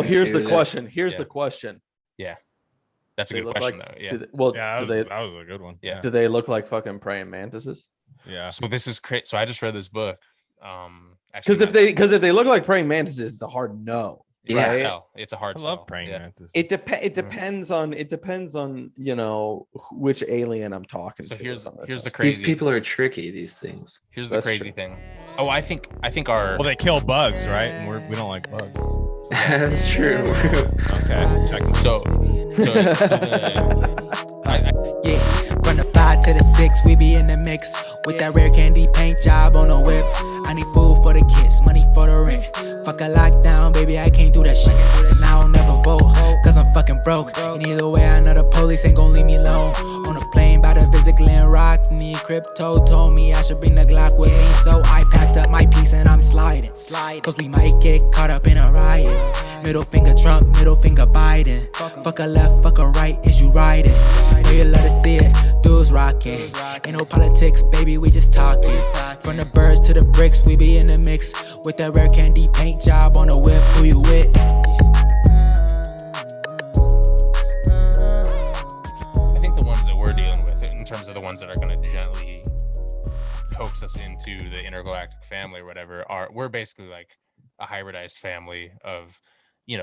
Well, here's the intuitive. question. Here's the question. Yeah, that's a They good look question like though. Yeah. Yeah, do that was a good one. Yeah. they look like fucking praying mantises? Yeah. So this is crazy. So I just read this book. Because Actually, if they look like praying mantises, it's a hard no. Yeah. Right? sell. It's a hard I sell. love praying Yeah. mantis. It depends on which alien I'm talking So to. here's the These crazy. people are tricky. These things. Here's the That's crazy true. thing. Oh, I think our. Well, they kill bugs, right? And we don't like bugs. That's true. Okay. Checking. So Yeah, from the 5 to the 6, we be in the mix with that rare candy paint job on the whip. I need food for the kids, money for the rent. Fuck a lockdown, baby, I can't do that shit. And I don't never vote, cause I'm fucking broke. And either way, I know the police ain't gon' leave me alone. On a plane, about to visit Glen and Crypto told me I should bring the Glock with me. So I packed up my piece and I'm sliding. Cause we might get caught up in a riot. Middle finger Trump, middle finger Biden. Fuck a left, fuck a right, is you riding? Know you love to see it, dudes rocking. Ain't no politics, baby, we just talking. From the birds to the bricks, we be in the mix with that rare candy paint job on the whip. Who you with? I think the ones that we're dealing with, in terms of the ones that are going to gently coax us into the intergalactic family or whatever, we're basically like a hybridized family of,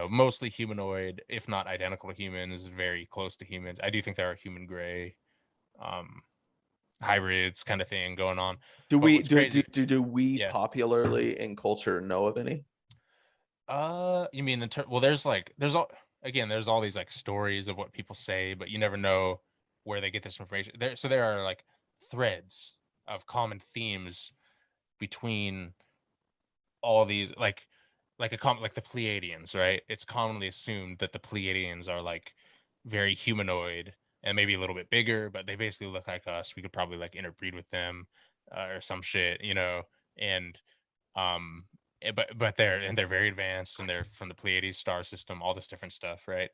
mostly humanoid, if not identical to humans, very close to humans. I do think there are human gray hybrids kind of thing going on. Do But we what's crazy- we Yeah. popularly in culture know of any? You mean well, there's all these like stories of what people say, but you never know where they get this information. There are like threads of common themes between all these like the Pleiadians, right? It's commonly assumed that the Pleiadians are like very humanoid and maybe a little bit bigger, but they basically look like us. We could probably like interbreed with them or some shit, and but they're very advanced and they're from the Pleiades star system, all this different stuff, right?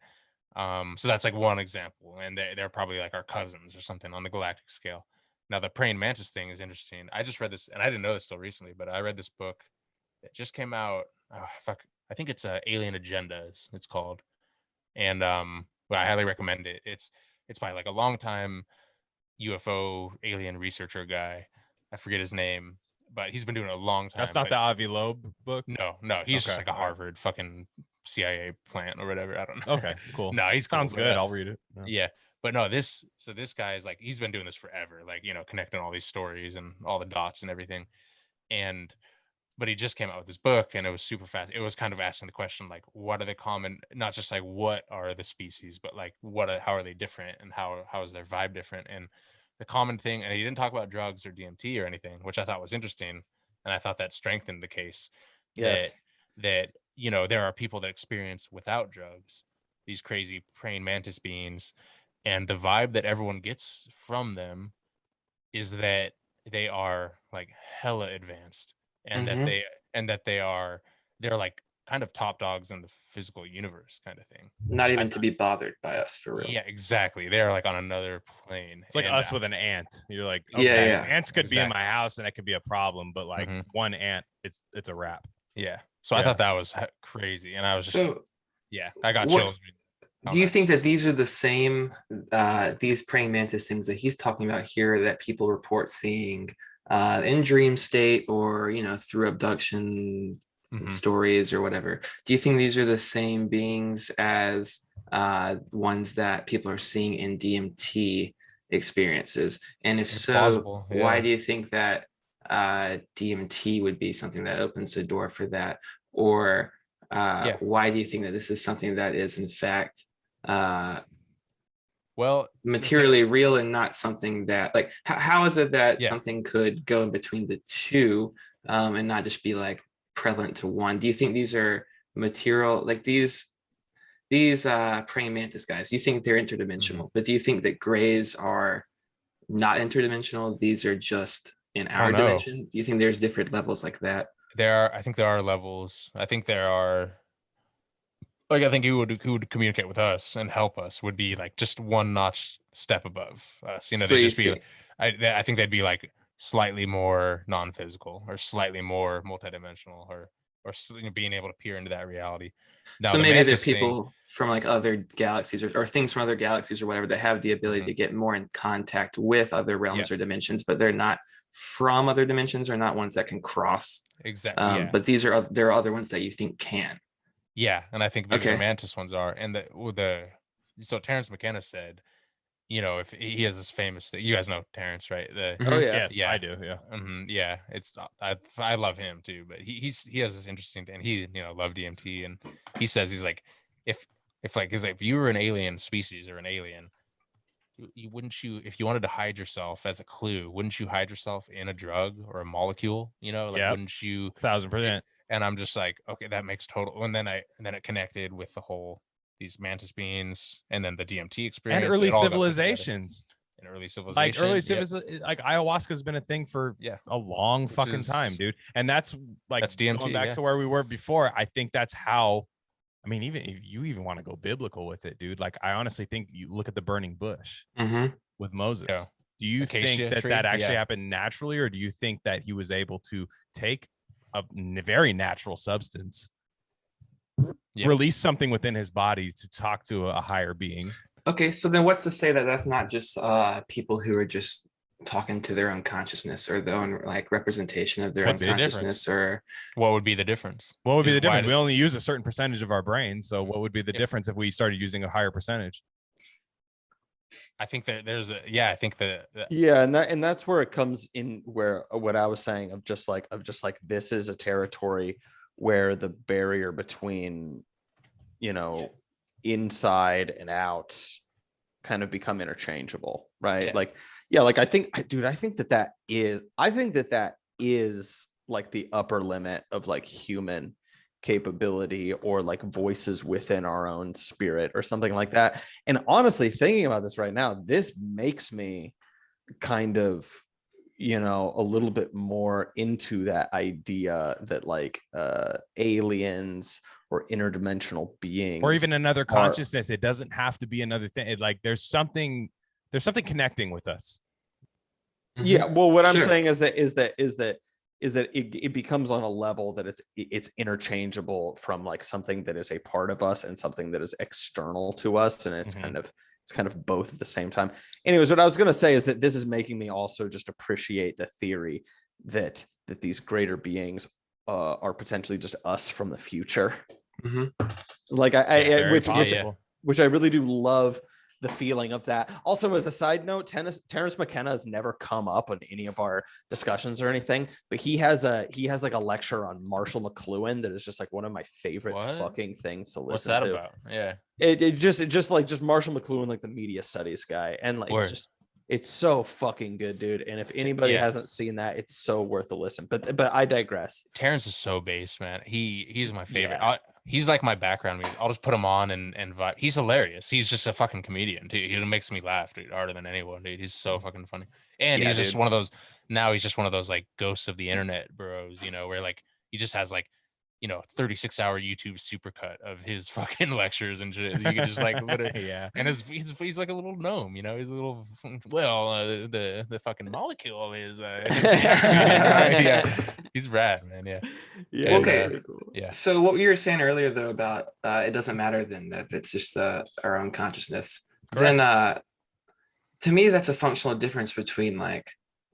So that's like one example, and they're probably like our cousins or something on the galactic scale. Now the praying mantis thing is interesting. I just read this, and I didn't know this till recently, but I read this book that just came out. Oh, fuck, I think it's Alien Agendas. It's called, and well, I highly recommend it. It's by like a long time UFO alien researcher guy. I forget his name, but he's been doing it a long time. That's not the Avi Loeb book. No, he's just Okay. like a Harvard fucking CIA plant or whatever. I don't know. Okay, cool. No, he Sounds cool, good. but, I'll read it. yeah, but no, this guy is like, he's been doing this forever, like, connecting all these stories and all the dots and everything. But he just came out with this book, and it was super fast. It was kind of asking the question, like, what are the common, not just like what are the species, but like how are they different, and how is their vibe different? And the common thing, and he didn't talk about drugs or DMT or anything, which I thought was interesting, and I thought that strengthened the case. Yes. That there are people that experience without drugs, these crazy praying mantis beings, and the vibe that everyone gets from them is that they are like hella advanced, and they're like kind of top dogs in the physical universe kind of thing. Not even to be bothered by us, for real. Yeah, exactly. They're like on another plane. It's like And, us with an ant. You're like, Yeah, okay, yeah. ants could be in Exactly. my house and that could be a problem, but like Mhm. one ant, it's a wrap. Yeah. So I Yeah. thought that was crazy, and I was just So, I got what- chills. do you think that these are the same, these praying mantis things that he's talking about here that people report seeing in dream state, or, through abduction Mhm. stories or whatever? Do you think these are the same beings as ones that people are seeing in DMT experiences? And if It's so, plausible, why yeah. do you think that DMT would be something that opens the door for that? Or Yeah. why do you think that this is something that is in fact Well, materially real, and not something that, like, how is it that Yeah. something could go in between the two, and not just be like prevalent to one? Do you think these are material, like these praying mantis guys, do you think they're interdimensional? But do you think that grays are not interdimensional? These are just in our know. dimension? Do you think there's different levels like that? I think there are levels. I think there are, like, I think who would communicate with us and help us would be like just one notch step above us. So They'd you just be, think- I think they'd be like slightly more non-physical or slightly more multidimensional, or or being able to peer into that reality. Now, So the maybe there are Mantis thing- people from like other galaxies or things from other galaxies or whatever that have the ability to get more in contact with other realms or dimensions, but they're not from other dimensions or not ones that can cross. exactly. But there are other ones that you think can. Yeah, and I think maybe Okay. the Mantis ones are, and so Terrence McKenna said, if he has this famous thing, you guys know Terrence, right? Oh yeah. Yes, Yeah. I do. Yeah. Yeah, it's I love him too, but he has this interesting thing. He loved DMT, and he says he's like, if you were an alien species or an alien, if you wanted to hide yourself as a clue, wouldn't you hide yourself in a drug or a molecule? Yep. Wouldn't you? 1000%. And I'm just like, okay, that makes total. And then it connected with the whole these mantis beings, and then the DMT experience, And early it all got put together. civilizations. And early civilization, Like early civilization, like ayahuasca's been a thing for a long fucking time, dude. And that's DMT, going back to where we were before. I think that's how. I mean, even if you even want to go biblical with it, dude. Like, I honestly think you look at the burning bush with Moses. Yeah. Do you Acacia think tree? that actually happened naturally, or do you think that he was able to take a very natural substance, release something within his body to talk to a higher being? Okay, so then what's to say that that's not just people who are just talking to their own consciousness or their own like representation of their What's own the consciousness? Or what would be the difference? What would be the Why difference? did- We only use a certain percentage of our brain, so what would be the difference if we started using a higher percentage? I think that I think that Yeah, and that's where it comes in, where what I was saying of just like this is a territory where the barrier between inside and out kind of become interchangeable, right? I think that is like the upper limit of like human capability, or like voices within our own spirit or something like that. And honestly, thinking about this right now, this makes me kind of a little bit more into that idea that like aliens or interdimensional beings, Or even another consciousness. It doesn't have to be another thing. There's something connecting with us. Yeah, well, what I'm Sure. saying is that it becomes on a level that it's interchangeable from like something that is a part of us and something that is external to us, and it's kind of both at the same time. Anyways, what I was going to say is that this is making me also just appreciate the theory that these greater beings are potentially just us from the future. Like which I really do love the feeling of that. Also, as a side note, Terrence McKenna has never come up on any of our discussions or anything, but he has like a lecture on Marshall McLuhan that is just like one of my favorite fucking things to listen what's that to. about? Yeah, it just Marshall McLuhan, like the media studies guy, and like it's so fucking good, dude. And if anybody hasn't seen that, it's so worth a listen. But I digress. Terrence is so base, man. He's my favorite. Yeah. He's like my background music. I'll just put him on and vibe. He's hilarious. He's just a fucking comedian, dude. He makes me laugh, dude, harder than anyone, dude. He's so fucking funny. And he's just one of those. Now he's just one of those like ghosts of the internet bros, where like he just has like 36-hour YouTube supercut of his fucking lectures and shit. You can just like literally, and he's like a little gnome, he's a little the fucking molecule is he's rad, man. Yeah. Okay. Yeah. So what you were saying earlier though about it doesn't matter then that if it's just our own consciousness. Correct. Then to me that's a functional difference between like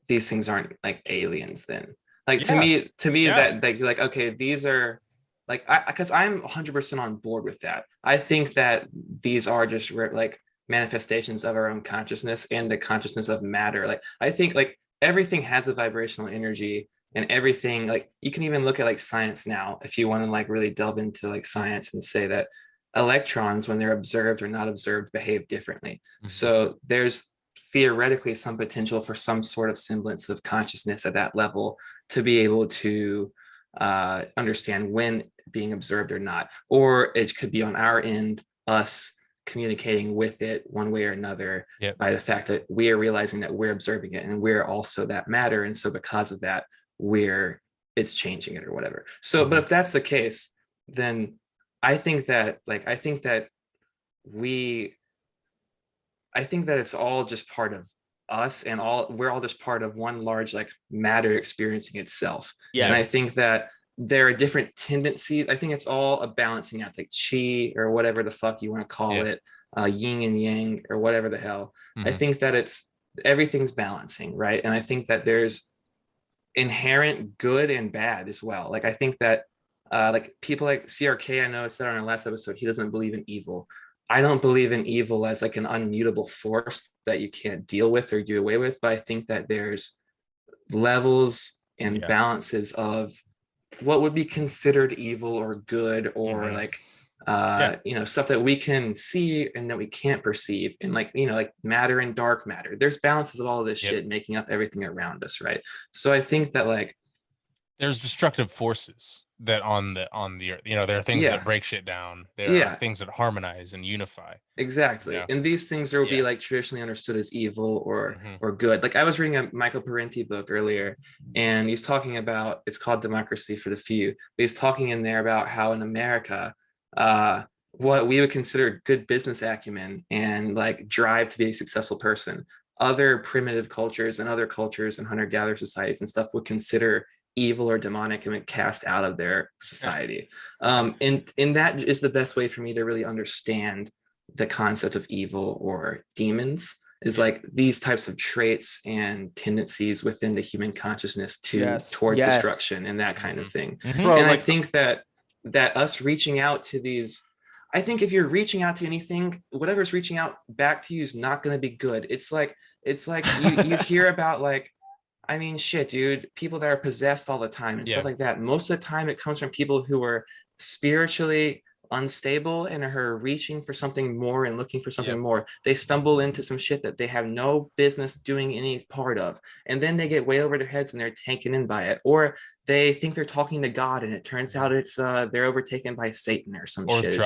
these things aren't like aliens then. Like to me that like, okay, these are like, because I'm 100% on board with that. I think that these are just like manifestations of our own consciousness and the consciousness of matter. Like, I think like everything has a vibrational energy, and everything, like you can even look at like science now, if you want to like really delve into like science and say that electrons, when they're observed or not observed, behave differently. So there's theoretically some potential for some sort of semblance of consciousness at that level to be able to understand when being observed or not, or it could be on our end, us communicating with it one way or another by the fact that we are realizing that we're observing it and we're also that matter, and so because of that it's changing it or whatever. So but if that's the case, then I think that it's all just part of us, and we're all just part of one large like matter experiencing itself. And I think that there are different tendencies. I think it's all a balancing act, like chi or whatever the fuck you want to call it, yin and yang or whatever the hell. I think that everything's balancing, right? And I think that there's inherent good and bad as well. Like I think that like people like CRK, I know I said on our last episode, he doesn't believe in evil. I don't believe in evil as like an unmutable force that you can't deal with or do away with, but I think that there's levels and balances of what would be considered evil or good or like you know, stuff that we can see and that we can't perceive, and like, you know, like matter and dark matter. There's balances of all of this shit making up everything around us, right? So I think that like there's destructive forces that on the earth, you know, there are things that break shit down. There are things that harmonize and unify. Exactly. And these things will be like traditionally understood as evil or good. Like I was reading a Michael Parenti book earlier, and he's talking about, it's called Democracy for the Few, but he's talking in there about how in America what we would consider good business acumen and like drive to be a successful person, other primitive cultures and other cultures and hunter-gatherer societies and stuff would consider evil or demonic and cast out of their society. And that is the best way for me to really understand the concept of evil or demons, is like these types of traits and tendencies within the human consciousness towards destruction and that kind of thing. Bro, and like, I think that us reaching out to these, I think if you're reaching out to anything, whatever's reaching out back to you is not going to be good. It's like you hear about like, I mean, shit, dude, people that are possessed all the time and stuff like that. Most of the time it comes from people who are spiritually unstable and are reaching for something more and looking for something more. They stumble into some shit that they have no business doing any part of. And then they get way over their heads and they're taken in by it. Or they think they're talking to God and it turns out it's they're overtaken by Satan or some shit.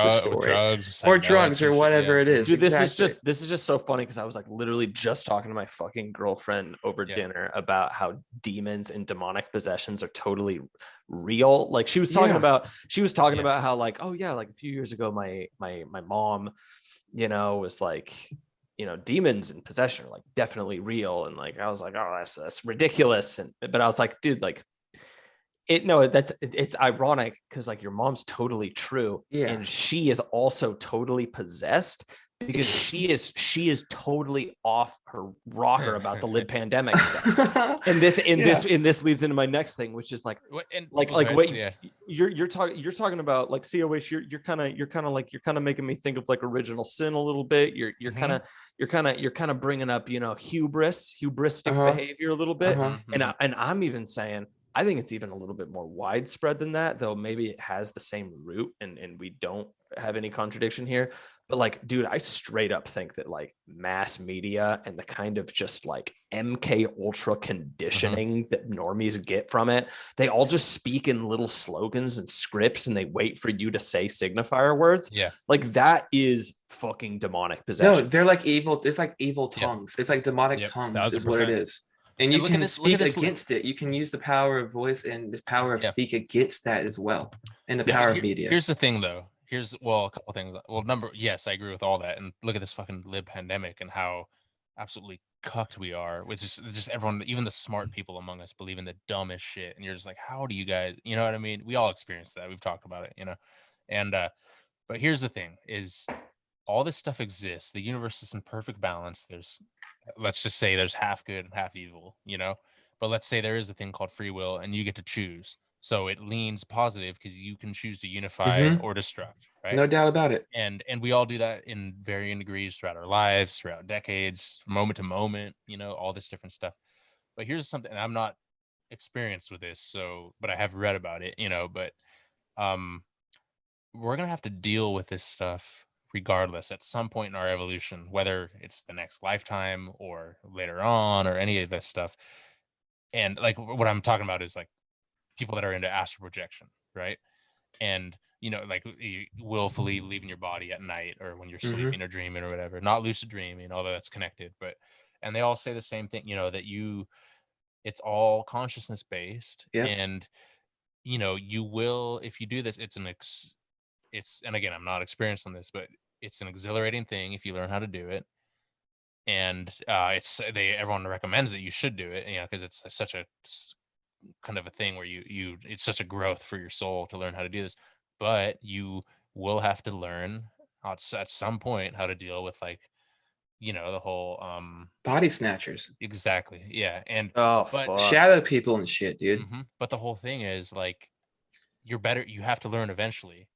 Or drugs or whatever it is. Dude, this is just so funny because I was like literally just talking to my fucking girlfriend over dinner about how demons and demonic possessions are totally real. Like she was talking about how like, oh yeah, like a few years ago my mom, you know, was like, you know, demons and possession are like definitely real. And like I was like, oh, that's ridiculous. But I was like, dude, like it's ironic because like your mom's totally true, and she is also totally possessed because she is totally off her rocker about the lid pandemic stuff. And this leads into my next thing, which is like you're talking about like COH. You're kind of making me think of like original sin a little bit. You're kind of bringing up, you know, hubristic behavior a little bit, and I'm even saying, I think it's even a little bit more widespread than that, though maybe it has the same root and we don't have any contradiction here. But like, dude, I straight up think that like mass media and the kind of just like MK Ultra conditioning that normies get from it, they all just speak in little slogans and scripts and they wait for you to say signifier words. Yeah. Like that is fucking demonic possession. No, they're like evil. It's like evil tongues. It's like demonic tongues is what it is. And you can speak against it. You can use the power of voice and the power of speak against that as well. And the power of media. Here's the thing though. A couple things. Well, yes, I agree with all that. And look at this fucking lib pandemic and how absolutely cucked we are, which is just everyone, even the smart people among us believe in the dumbest shit. And you're just like, how do you guys, you know what I mean? We all experience that. We've talked about it, you know? And, but here's the thing is all this stuff exists. The universe is in perfect balance. Let's just say there's half good and half evil, you know, but let's say there is a thing called free will and you get to choose. So it leans positive because you can choose to unify or destruct, right? No doubt about it. And we all do that in varying degrees throughout our lives, throughout decades, moment to moment, you know, all this different stuff. But here's something, and I'm not experienced with this, but I have read about it, you know, but we're going to have to deal with this stuff regardless at some point in our evolution, whether it's the next lifetime or later on or any of this stuff. And like what I'm talking about is like people that are into astral projection, right? And, you know, like willfully leaving your body at night or when you're sleeping or dreaming or whatever, not lucid dreaming, although that's connected, and they all say the same thing, you know, that it's all consciousness based. And, you know, you will, if you do this, and again, I'm not experienced on this, but it's an exhilarating thing if you learn how to do it. And everyone recommends that you should do it, you know, because it's such a kind of a thing where you it's such a growth for your soul to learn how to do this, but you will have to learn at some point how to deal with like, the whole body snatchers, exactly, yeah. And Oh, but fuck. shadow people and shit, dude. but the whole thing is like, you have to learn eventually,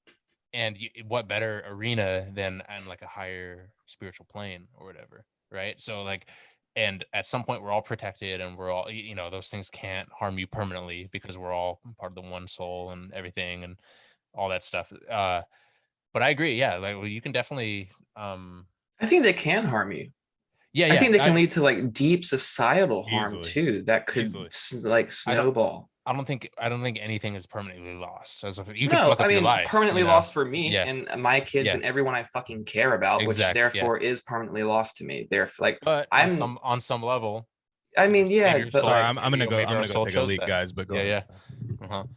and what better arena than on like a higher spiritual plane or whatever, right? So like, and at some point we're all protected, and we're all, those things can't harm you permanently because we're all part of the one soul and everything and all that stuff. But I agree, yeah, like, well, you can definitely I think they can harm you. yeah, I think they can lead to like deep societal harm Easily. too. That could like snowball. I don't think anything is permanently lost. As if you can No, fuck up I your mean life, permanently lost for me Yeah. and my kids Yeah. and everyone I fucking care about, which Exactly, yeah. therefore is permanently lost to me. They're like, But I'm. on some level, I mean, maybe yeah, your but soul- Sorry, like, I'm gonna maybe go. our I'm gonna go soul take a chose leak, that. guys. But go Yeah, ahead.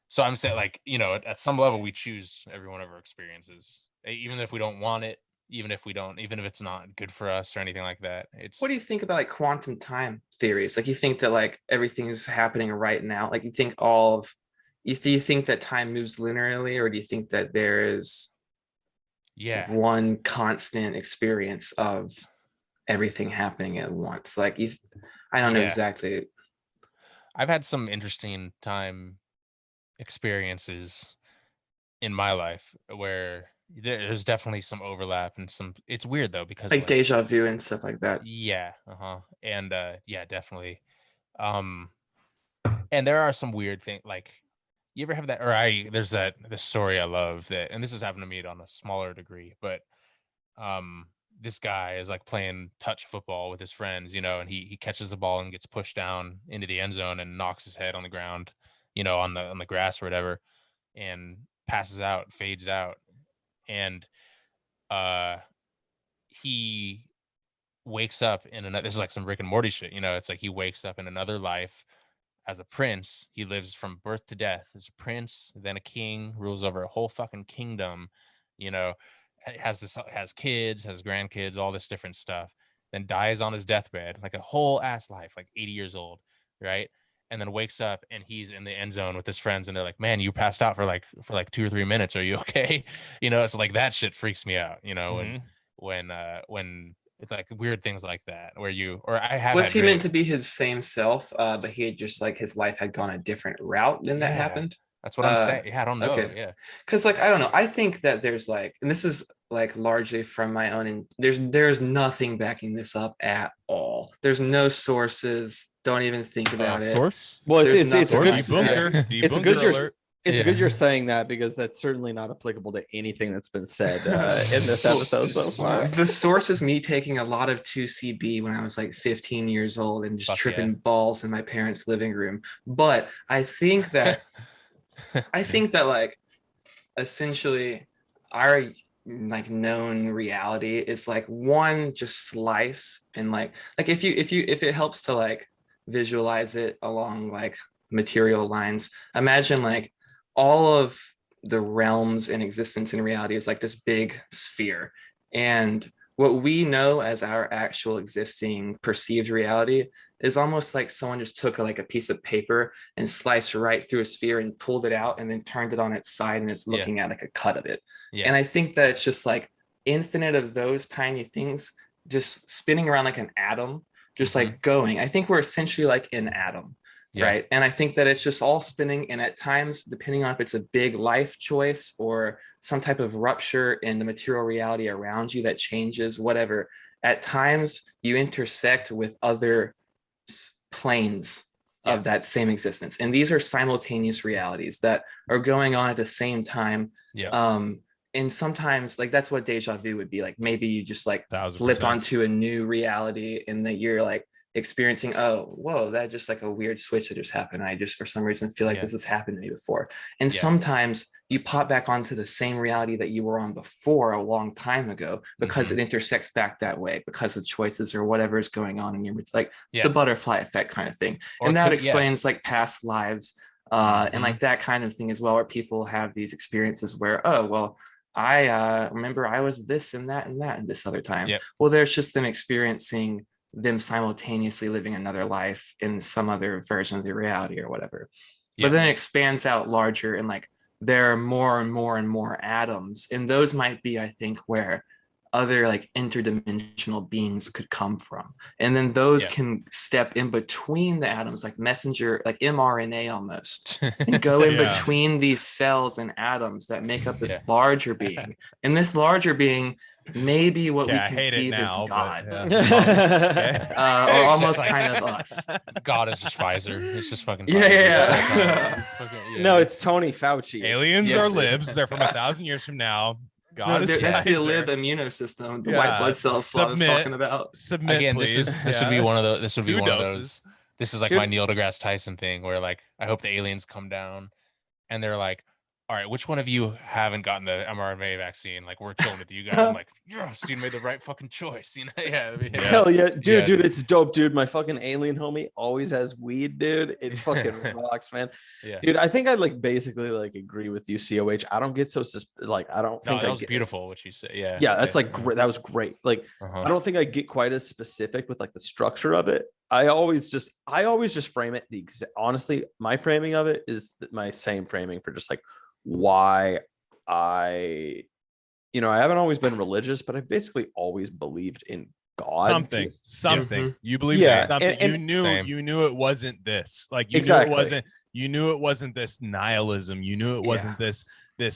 So I'm saying, like, at some level we choose every one of our experiences, even if we don't want it, even if it's not good for us or anything like that. what do you think about like quantum time theories? Like, you think that like everything is happening right now? Like, you think do you think that time moves linearly, or do you think that there is one constant experience of everything happening at once? Like, I don't know exactly. I've had some interesting time experiences in my life where there's definitely some overlap and it's weird though, because like deja vu and stuff like that. Yeah. And yeah, definitely. And there are some weird things, like, you ever have that, there's this story I love that, and this has happened to me on a smaller degree, but this guy is like playing touch football with his friends, and he catches the ball and gets pushed down into the end zone and knocks his head on the ground, on the grass or whatever, and passes out, fades out. And he wakes up in another, this is like some Rick and Morty shit, it's like he wakes up in another life as a prince. He lives from birth to death as a prince, then a king, rules over a whole fucking kingdom, has kids, has grandkids, all this different stuff, then dies on his deathbed, like a whole ass life, like 80 years old, right? And then wakes up and he's in the end zone with his friends, and they're like, man, you passed out for like 2 or 3 minutes, are you okay? It's like, that shit freaks me out, when it's like weird things like that, where was he meant to be his same self, but he had just like, his life had gone a different route than that happened? That's what I'm saying. Yeah, I don't know. Okay. Yeah, because like, I don't know, I think that there's like, and this is like largely from my own, and there's nothing backing this up at all. There's no sources. Don't even think about it. Source? Well, There's it's nothing good. It's good. It's Yeah. good you're saying that, because that's certainly not applicable to anything that's been said in this episode so far. The source is me taking a lot of 2CB when I was like 15 years old and just tripping balls in my parents' living room. But I think that like, essentially our like known reality is like one just slice, and like if it helps to like visualize it along like material lines, imagine like all of the realms in existence in reality is like this big sphere, and what we know as our actual existing perceived reality is almost like someone just took like a piece of paper and sliced right through a sphere and pulled it out and then turned it on its side, and it's looking at like a cut of it. And I think that it's just like infinite of those tiny things just spinning around like an atom, just like going. I think we're essentially like an atom. Right. And I think that it's just all spinning. And at times, depending on if it's a big life choice or some type of rupture in the material reality around you that changes, whatever, at times you intersect with other planes of that same existence. And these are simultaneous realities that are going on at the same time. And sometimes like that's what deja vu would be like. Maybe you just like 1000%. flipped onto a new reality, and that you're like experiencing, oh, whoa, that just like a weird switch that just happened. I just for some reason feel like this has happened to me before. And sometimes you pop back onto the same reality that you were on before a long time ago, because it intersects back that way because of choices or whatever is going on in your, it's like the butterfly effect kind of thing. And that explains like past lives and like that kind of thing as well, where people have these experiences where, oh, well, I remember I was this and that and that and this other time. Well, there's just them experiencing them simultaneously living another life in some other version of the reality or whatever. Yeah. But then it expands out larger, and like there are more and more and more atoms, and those might be, I think, where other like interdimensional beings could come from, and then those can step in between the atoms, like messenger, like mRNA almost, and go in between these cells and atoms that make up this larger being. And this larger being may be what we conceive as God, or almost like, kind of us. God is just Pfizer. It's just fucking Pfizer. No, it's Tony Fauci. Aliens are libs. They're from 1,000 years from now. God is that's the lib immunosystem, the white blood cells Slav was talking about. Submit, again, please. This would be one of those. This would be 2 one doses. of those. This is like my Neil deGrasse Tyson thing, where like I hope the aliens come down, and they're like, "All right, which one of you haven't gotten the mRNA vaccine? Like, we're chilling with you guys." I'm like, "Yes, dude, made the right fucking choice." You know? Hell yeah, dude, it's dope, dude. My fucking alien homie always has weed, dude. It fucking rocks, man. Yeah, dude, I think I like basically like agree with you, COH. I don't get so like I don't think that was beautiful what you said. Yeah, that's like great. That was great. Like I don't think I get quite as specific with like the structure of it. I always just frame it honestly. My framing of it is my same framing for just like why I haven't always been religious, but I've basically always believed in God. Something. You believe in something. And you knew it wasn't this. Like you knew it wasn't this nihilism. You knew it wasn't this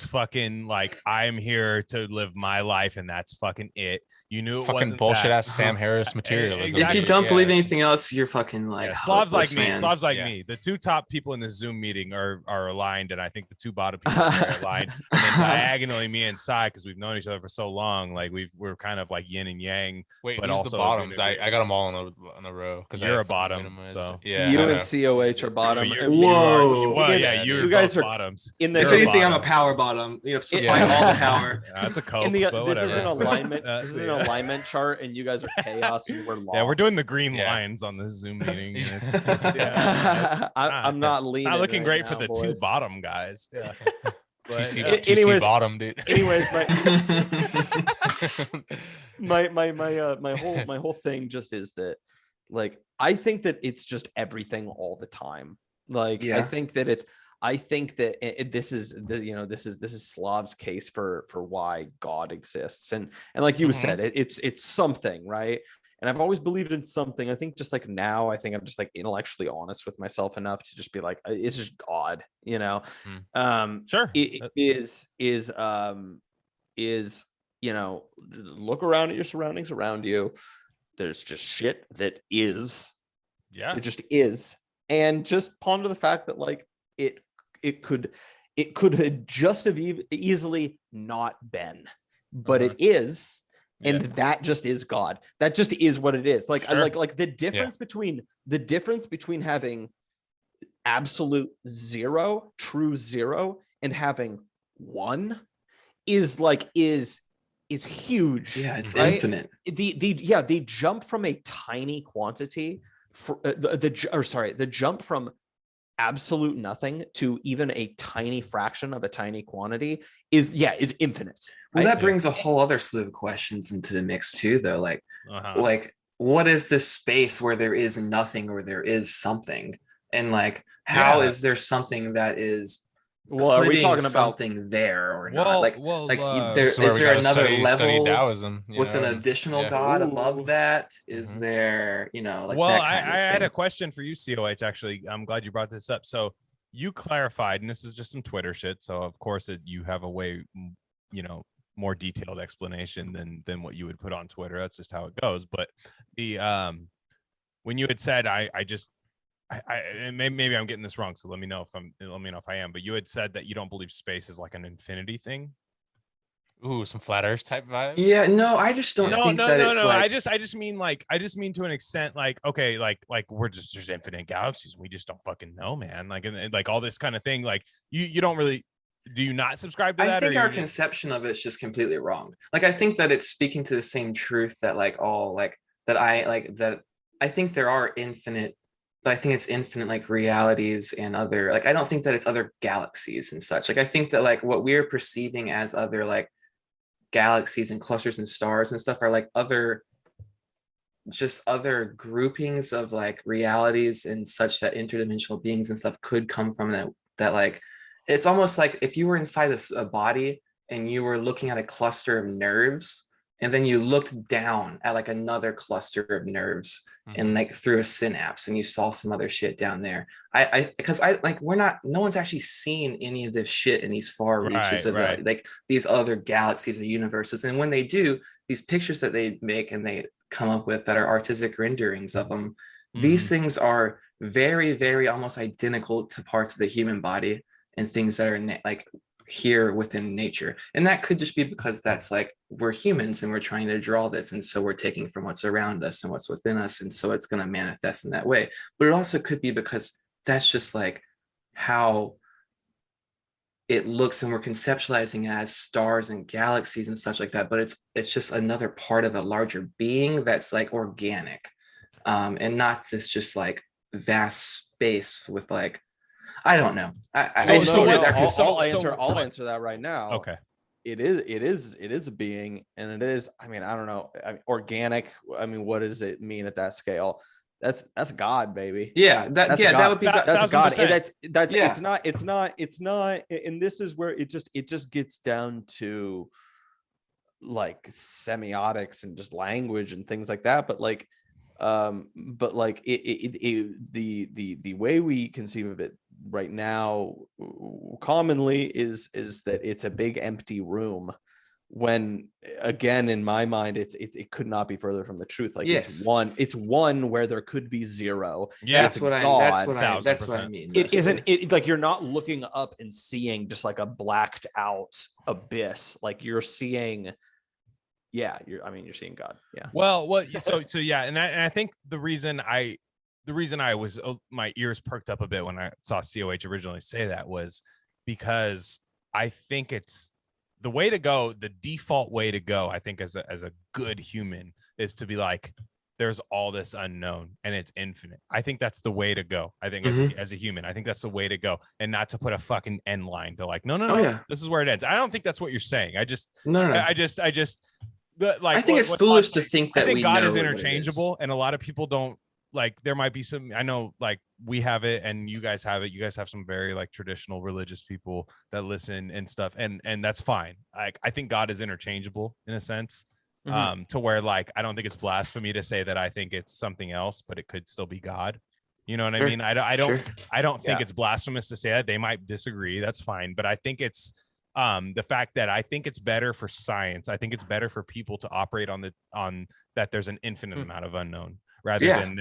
fucking like I'm here to live my life and that's fucking it. You knew it fucking wasn't bullshit ass Sam Harris material. If you don't believe anything else, you're fucking like Slavs like me. Slavs like me. The 2 top people in this Zoom meeting are aligned, and I think the 2 bottom people are aligned. And then diagonally, me and Sai, because we've known each other for so long, like we're kind of like yin and yang. Wait, but who's also the bottoms? I got them all in a row because you're a bottom. So yeah, you and COH are bottom. Whoa, you guys are bottoms. If anything, I'm a power bottom. Supply all the power. That's a coke. This is an alignment. This is an alignment chart, and you guys are chaos, and we're law. Yeah, we're doing the green lines on this Zoom meeting. And it's just, I'm not leaning. Not looking right great now, for the boys. 2 bottom guys. Yeah. But, anyways, bottom, dude. Anyways, my whole thing just is that, like, I think that it's just everything all the time. Like, I think that this is Slav's case for why God exists, and like you said, it's something, right? And I've always believed in something. I think just like now, I think I'm just like intellectually honest with myself enough to just be like, it's just God, Sure. It is look around at your surroundings around you. There's just shit that is. Yeah. It just is. And just ponder the fact that like it could have just have easily not been, but it is. And that just is God. That just is what it is. Like, sure. like the difference between having absolute zero, true zero, and having 1 is huge. Yeah, it's right? infinite. The jump from a tiny quantity the jump from absolute nothing to even a tiny fraction of a tiny quantity is infinite. Well, that brings a whole other slew of questions into the mix too, though. Like, what is this space where there is nothing or there is something? And like, how is there something that is are we talking about something there or not? Is there another level Taoism, with an additional God above that? Is there, I had a question for you, COH. Actually, I'm glad you brought this up. So you clarified, and this is just some Twitter shit. So of course you have a way, more detailed explanation than what you would put on Twitter. That's just how it goes. But the when you had said, maybe I'm getting this wrong, so let me know if I am. But you had said that you don't believe space is like an infinity thing. Ooh, some flat Earth type vibes. Yeah, no, I just don't think that it's like... I just mean to an extent, like, okay, like we're just there's infinite galaxies. We just don't fucking know, man. Like, and like all this kind of thing. Like, you don't really. Do you not subscribe to that? I think our conception of it's just completely wrong. Like, I think that it's speaking to the same truth that I think there are infinite. But I think it's infinite like realities and other, like, I don't think that it's other galaxies and such. Like, I think that like what we're perceiving as other like galaxies and clusters and stars and stuff are like other just other groupings of like realities and such that interdimensional beings and stuff could come from that like it's almost like if you were inside a body and you were looking at a cluster of nerves and then you looked down at like another cluster of nerves and like through a synapse and you saw some other shit down there. Because I like no one's actually seen any of this shit in these far reaches of like these other galaxies of universes. And when they do, these pictures that they make and they come up with that are artistic renderings of them, these things are very, very almost identical to parts of the human body and things that are like here within nature. And that could just be because that's like we're humans and we're trying to draw this, and so we're taking from what's around us and what's within us, and so it's going to manifest in that way. But it also could be because that's just like how it looks, and we're conceptualizing as stars and galaxies and such like that, but it's just another part of a larger being that's like organic, and not this just like vast space with like, I don't know. I'll answer that right now. Okay. It is a being, and it is, I mean, I don't know. I mean, organic. I mean, what does it mean at that scale? That's God, baby. Yeah, that would be that's God. That's yeah. it's not, and this is where it just gets down to like semiotics and just language and things like that. But like the way we conceive of it right now commonly is that it's a big empty room, when again in my mind it could not be further from the truth. Like it's one where there could be zero. That's what I mean. It isn't it like you're not looking up and seeing just like a blacked out abyss. Like you're seeing, you're seeing God. Yeah. Well, so yeah, and I think the reason I was my ears perked up a bit when I saw COH originally say that was because I think it's the way to go. The default way to go, I think, as a good human, is to be like, there's all this unknown and it's infinite. I think that's the way to go. I think as a human, I think that's the way to go, and not to put a fucking end line to like, no, this is where it ends. I don't think that's what you're saying. I think it's foolish to think that I think God is interchangeable, and a lot of people don't. Like there might be some, I know like we have it and you guys have it. You guys have some very like traditional religious people that listen and stuff. And that's fine. I think God is interchangeable in a sense, to where like, I don't think it's blasphemy to say that I think it's something else, but it could still be God. You know what I mean? I don't think it's blasphemous to say that. They might disagree. That's fine. But I think it's the fact that I think it's better for science. I think it's better for people to operate on that there's an infinite amount of unknown, rather than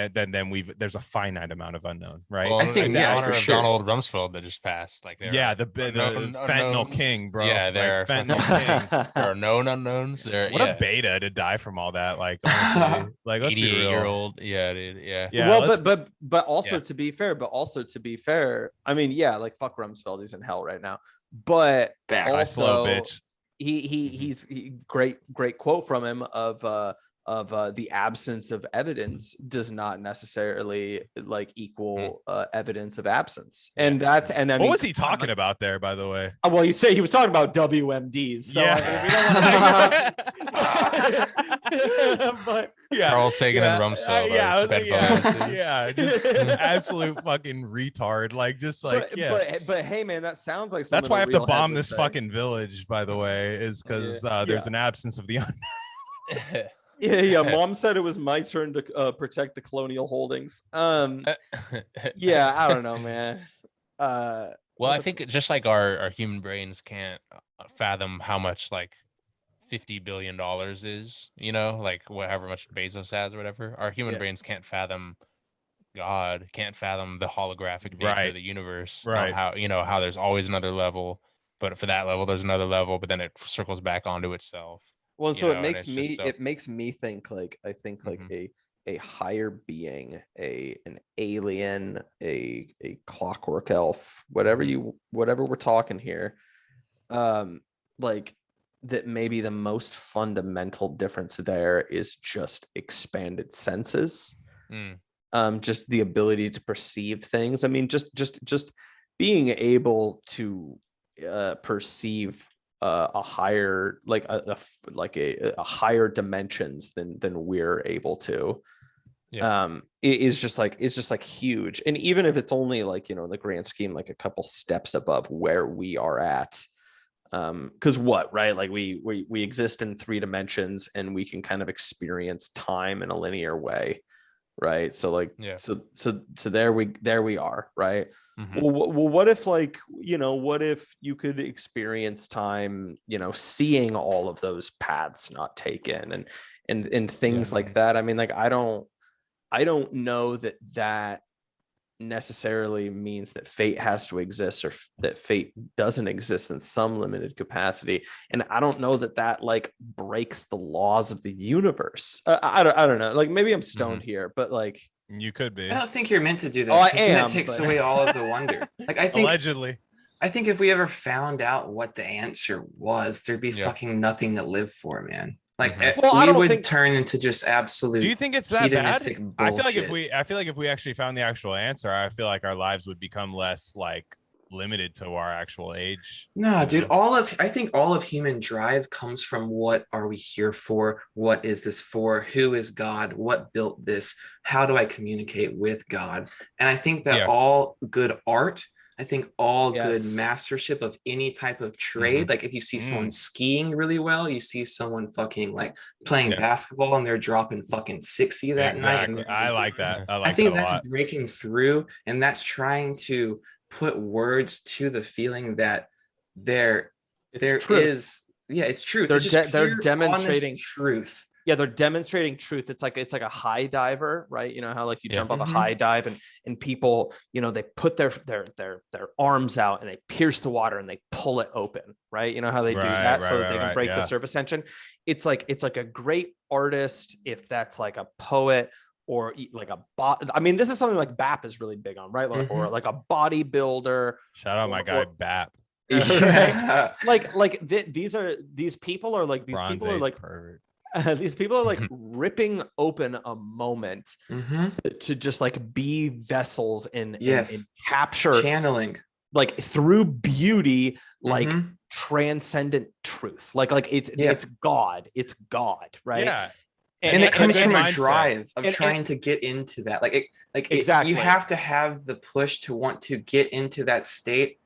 there's a finite amount of unknown, right? Well, I think the honor of Donald Rumsfeld that just passed, like the fentanyl king, bro. Yeah, there like, fentanyl king. There are known unknowns. What a beta to die from all that. Like, honestly, like let's be real. 88-year-old. Yeah, dude. Yeah. Well, but also to be fair, I mean, like fuck Rumsfeld, he's in hell right now. But also, bitch. He's great quote from him of the absence of evidence does not necessarily like equal evidence of absence. And that's, and I mean, what was he talking about there, by the way? Well, you say he was talking about WMDs. So yeah. But Carl Sagan and Rumsfeld. Just absolute fucking retard. Like, just like, but hey, man, that sounds like that's why I have to bomb this fucking village. By the way, is because there's an absence of the unknown. Yeah. Mom said it was my turn to protect the colonial holdings. I don't know, man. Well, I think just like our human brains can't fathom how much like $50 billion is, like however much Bezos has or whatever. Our human brains can't fathom God, can't fathom the holographic nature of the universe. Right. How there's always another level, but for that level, there's another level, but then it circles back onto itself. Well, so it makes me think like, I think like a higher being, an alien, a clockwork elf, whatever we're talking here, like that maybe the most fundamental difference there is just expanded senses, just the ability to perceive things. I mean, just being able to perceive a higher, like a higher dimensions than we're able to. is just like, it's just like huge. And even if it's only like, in the grand scheme, like a couple steps above where we are at, because right, like we exist in 3 dimensions, and we can kind of experience time in a linear way, right? So like, so there we are, right? Well, what if, like, what if you could experience time, seeing all of those paths not taken, and things like that? I mean, like, I don't know that necessarily means that fate has to exist, or that fate doesn't exist in some limited capacity. And I don't know that like breaks the laws of the universe. I don't know. Like, maybe I'm stoned here, but like, you could be. I don't think you're meant to do that. Oh, I am. That takes away all of the wonder. Like, I think allegedly. I think if we ever found out what the answer was, there'd be fucking nothing to live for, man. Like, we would turn into just absolute. Do you think it's that bad? Bullshit. I feel like if we actually found the actual answer, I feel like our lives would become less like limited to our actual age. No, dude, I think all of human drive comes from, what are we here for? What is this for? Who is God? What built this? How do I communicate with God? And I think that all good art, I think all good mastership of any type of trade, like if you see someone skiing really well, you see someone fucking like playing basketball and they're dropping fucking 60 that night. And I like that. I think that's breaking through, and that's trying to put words to the feeling that there is. Yeah, it's truth. They're demonstrating truth. Yeah, they're demonstrating truth. It's like a high diver, right? You know how like you jump off a high dive, and people, they put their arms out and they pierce the water and they pull it open, right? You know how they do that so that they can break the surface tension. It's like a great artist, if that's like a poet, or like I mean, this is something like BAP is really big on, right? Like, or like a bodybuilder. Shout out my guy BAP. Right? These people are like these people are like ripping open a moment to just like be vessels and capture, channeling, like through beauty, like transcendent truth. Like it's God, right? Yeah. And it comes from a drive of trying to get into that. Exactly. You have to have the push to want to get into that state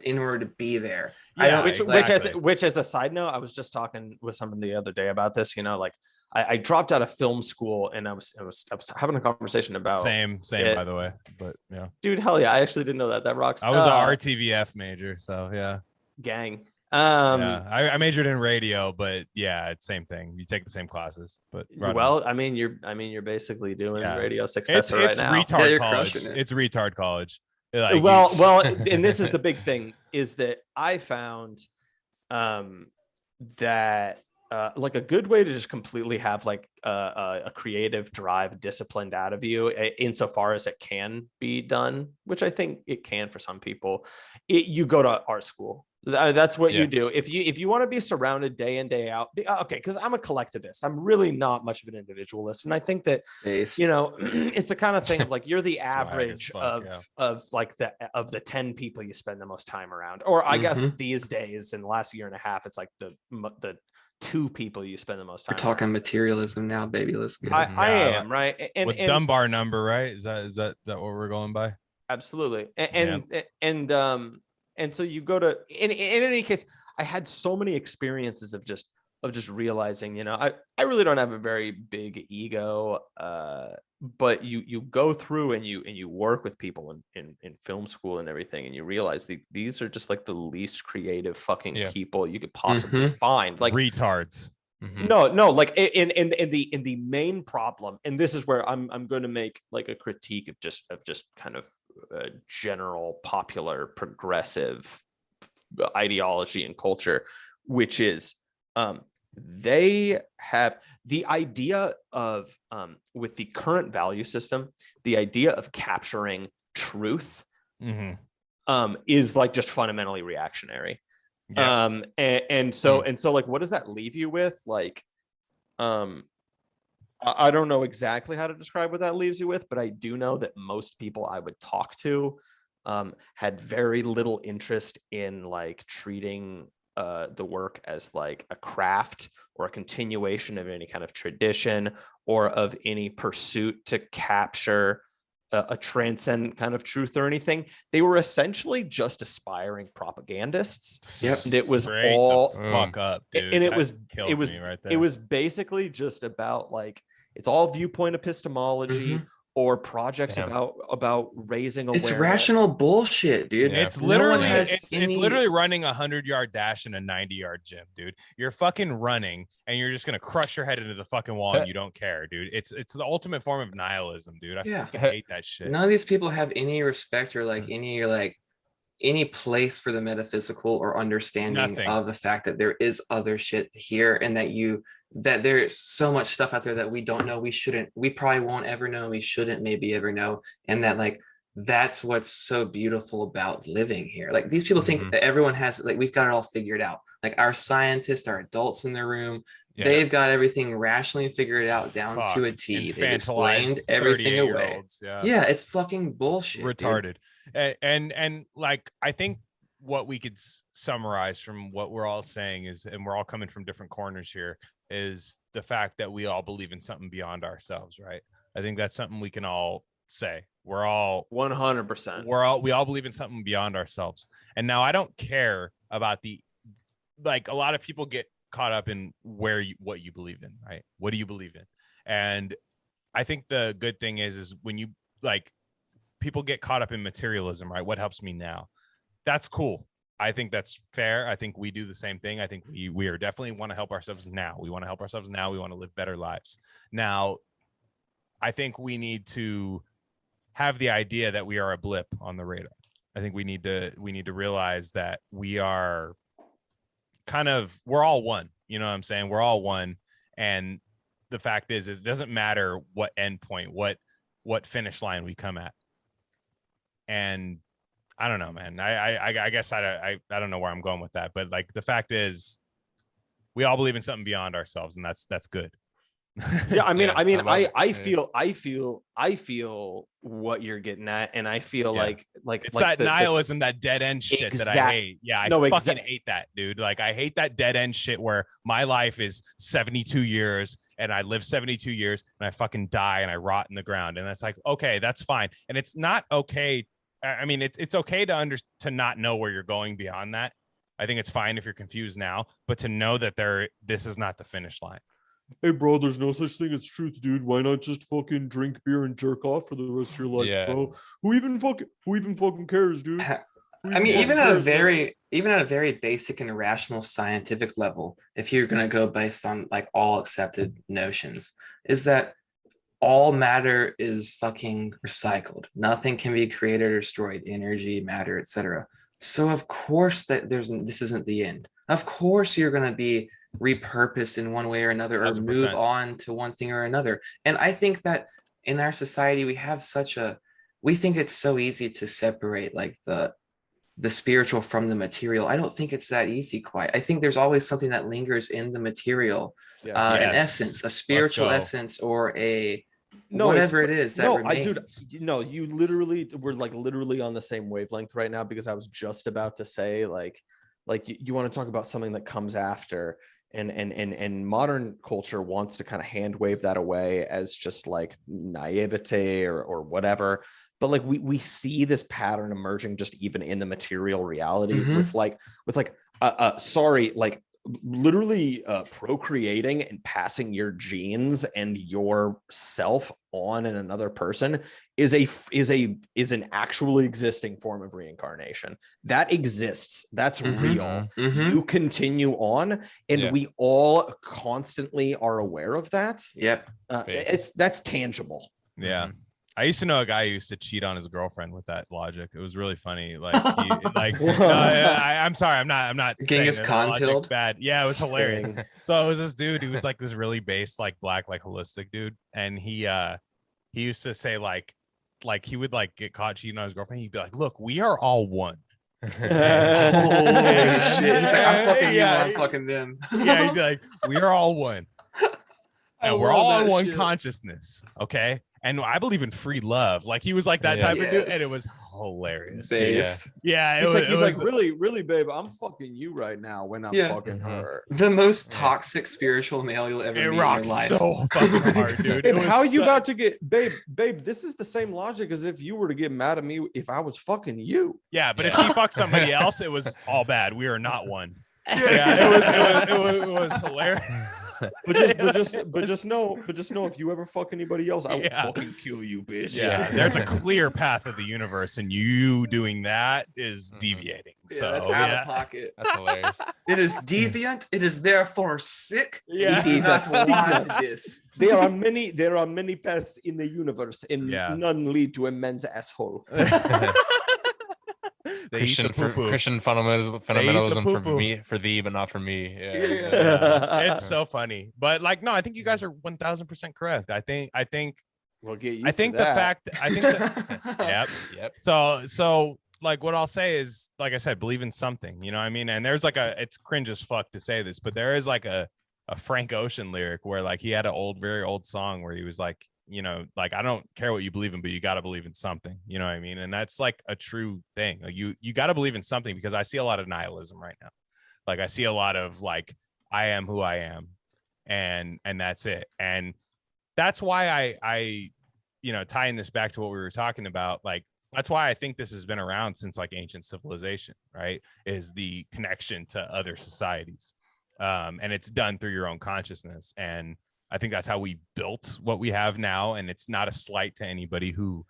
in order to be there. Which as a side note, I was just talking with someone the other day about this. Like I dropped out of film school, and I was having a conversation about same by the way. But yeah, dude, hell yeah, I actually didn't know that rocks. I was an RTVF major, so yeah, gang. I majored in radio, but yeah, it's same thing. You take the same classes, but I mean, you're basically doing radio successor right now. Retard college. It's retard college. Like, well, and this is the big thing, is that I found that like a good way to just completely have like a creative drive disciplined out of you, insofar as it can be done, which I think it can for some people. You go to art school. That's what you do. If you want to be surrounded day in, day out, okay, because I'm a collectivist. I'm really not much of an individualist. And I think that, it's the kind of thing of like, you're the average of like the 10 people you spend the most time around. Or I guess these days, in the last year and a half, it's like the 2 people you spend the most time. We're talking around. Materialism now, baby. Let's go. I am, right? And Dunbar number, right? Is that what we're going by? Absolutely. And so you go to, in any case, I had so many experiences of just realizing, I really don't have a very big ego, but you go through and you work with people in film school and everything, and you realize these are just like the least creative fucking people you could possibly find, like retards. No, like in the main problem, and this is where I'm going to make like a critique of just kind of general popular progressive ideology and culture, which is they have the idea of with the current value system, the idea of capturing truth is like just fundamentally reactionary. Yeah. And so like, what does that leave you with? Like, I don't know exactly how to describe what that leaves you with, but I do know that most people I would talk to had very little interest in like treating the work as like a craft or a continuation of any kind of tradition or of any pursuit to capture a transcendent kind of truth or anything. They were essentially just aspiring propagandists. Yep. And it was Straight all the fuck up, dude. and That killed me right there. it was basically just about like, it's all viewpoint epistemology or projects about raising awareness. It's rational bullshit, dude. It's No literally one has it's literally running a 100-yard dash in a 90-yard gym, dude. You're fucking running and you're just gonna crush your head into the fucking wall and you don't care, dude. It's the ultimate form of nihilism, dude. I fucking hate that shit. None of these people have any respect or like any place for the metaphysical or understanding of the fact that there is other shit here, and that there's so much stuff out there that we don't know, we probably won't ever know, we shouldn't maybe ever know, and that like that's what's so beautiful about living here. Like these people think that everyone has, like, we've got it all figured out. Like our scientists, our adults in the room, they've got everything rationally figured out down to a T. They've explained everything away. Yeah, it's fucking bullshit. Retarded. And like, I think what we could summarize from what we're all saying is, and we're all coming from different corners here, is the fact that we all believe in something beyond ourselves, right? I think that's something we can all say. We're all 100%. We all believe in something beyond ourselves. And now I don't care about like a lot of people get caught up in what you believe in, right? What do you believe in? And I think the good thing is when you like, people get caught up in materialism, right? What helps me now? That's cool. I think that's fair. I think we do the same thing. I think we are definitely want to help ourselves now. We want to help ourselves now. We want to live better lives. Now, I think we need to have the idea that we are a blip on the radar. I think we need to realize that we are we're all one. You know what I'm saying? We're all one. And the fact is it doesn't matter what endpoint, what finish line we come at. And I don't know, man. I guess I don't know where I'm going with that, but like the fact is, we all believe in something beyond ourselves, and that's good. Yeah, I feel what you're getting at, and I feel like it's like that nihilism, that dead end shit that I hate. Yeah, I fucking hate that, dude. Like I hate that dead end shit where my life is 72 years and I live 72 years and I fucking die and I rot in the ground, and that's like, okay, that's fine, and it's not okay. I mean, it's okay to not know where you're going beyond that. I think it's fine if you're confused now, but to know that this is not the finish line. Hey, bro, there's no such thing as truth, dude. Why not just fucking drink beer and jerk off for the rest of your life, bro? Who even fucking cares, dude? I mean, even at a very basic and rational scientific level, if you're gonna go based on like all accepted notions, is that all matter is fucking recycled. Nothing can be created or destroyed, energy, matter, etc. So of course this isn't the end. Of course you're going to be repurposed in one way or another, or 100%. Move on to one thing or another. And I think that in our society we think it's so easy to separate like the spiritual from the material. I don't think it's that easy quite. I think there's always something that lingers in the material, an essence, a spiritual essence, or whatever it is that remains. You literally on the same wavelength right now, because I was just about to say like you want to talk about something that comes after, and modern culture wants to kind of hand wave that away as just like naivete or whatever. But like we see this pattern emerging just even in the material reality with literally procreating and passing your genes and your self on in another person is an actually existing form of reincarnation that exists. That's real. You continue on, and we all constantly are aware of that. That's tangible. I used to know a guy who used to cheat on his girlfriend with that logic. It was really funny. I'm sorry, I'm not Genghis Khan pilled. Bad. Yeah, it was hilarious. So it was this dude who was like this really base, like black, like holistic dude, and he used to say like he would like get caught cheating on his girlfriend. He'd be like, "Look, we are all one." Holy shit! He's like, "I'm fucking you, I'm fucking them." Yeah, he'd be like, "We are all one, and we're all in one consciousness." Okay. And I believe in free love. Like he was like that type of dude. And it was hilarious. Based. Yeah, He's like, really, babe, I'm fucking you right now when I'm fucking her. The most toxic spiritual male you'll ever meet in your rocks life. so fucking hard, dude. Babe, how are you about to get, babe, this is the same logic as if you were to get mad at me if I was fucking you. Yeah, but if she fucked somebody else, it was all bad. We are not one. Yeah, it was hilarious. But just know if you ever fuck anybody else, I will fucking kill you, bitch. Yeah, there's a clear path of the universe, and you doing that is deviating. So that's out of pocket. That's hilarious. It is deviant. It is therefore sick. Yeah. It does not want this. There are many paths in the universe, and none lead to a men's asshole. Christian fundamentalism for thee, but not for me. Yeah. It's so funny, but like, no, I think you guys are 1000% correct. I think We'll get used I think to the that. fact I think that, yep. So like what I'll say is, like I said, believe in something, you know what I mean? And there's like it's cringe as fuck to say this, but there is like a Frank Ocean lyric where like he had an very old song where he was like, you know, like, I don't care what you believe in, but you got to believe in something, you know what I mean? And that's like a true thing. Like you got to believe in something, because I see a lot of nihilism right now. Like I see a lot of like, I am who I am, and that's it. And that's why I you know, tying this back to what we were talking about, like, that's why I think this has been around since like ancient civilization, right? Is the connection to other societies. And it's done through your own consciousness. And I think that's how we built what we have now. And it's not a slight to anybody who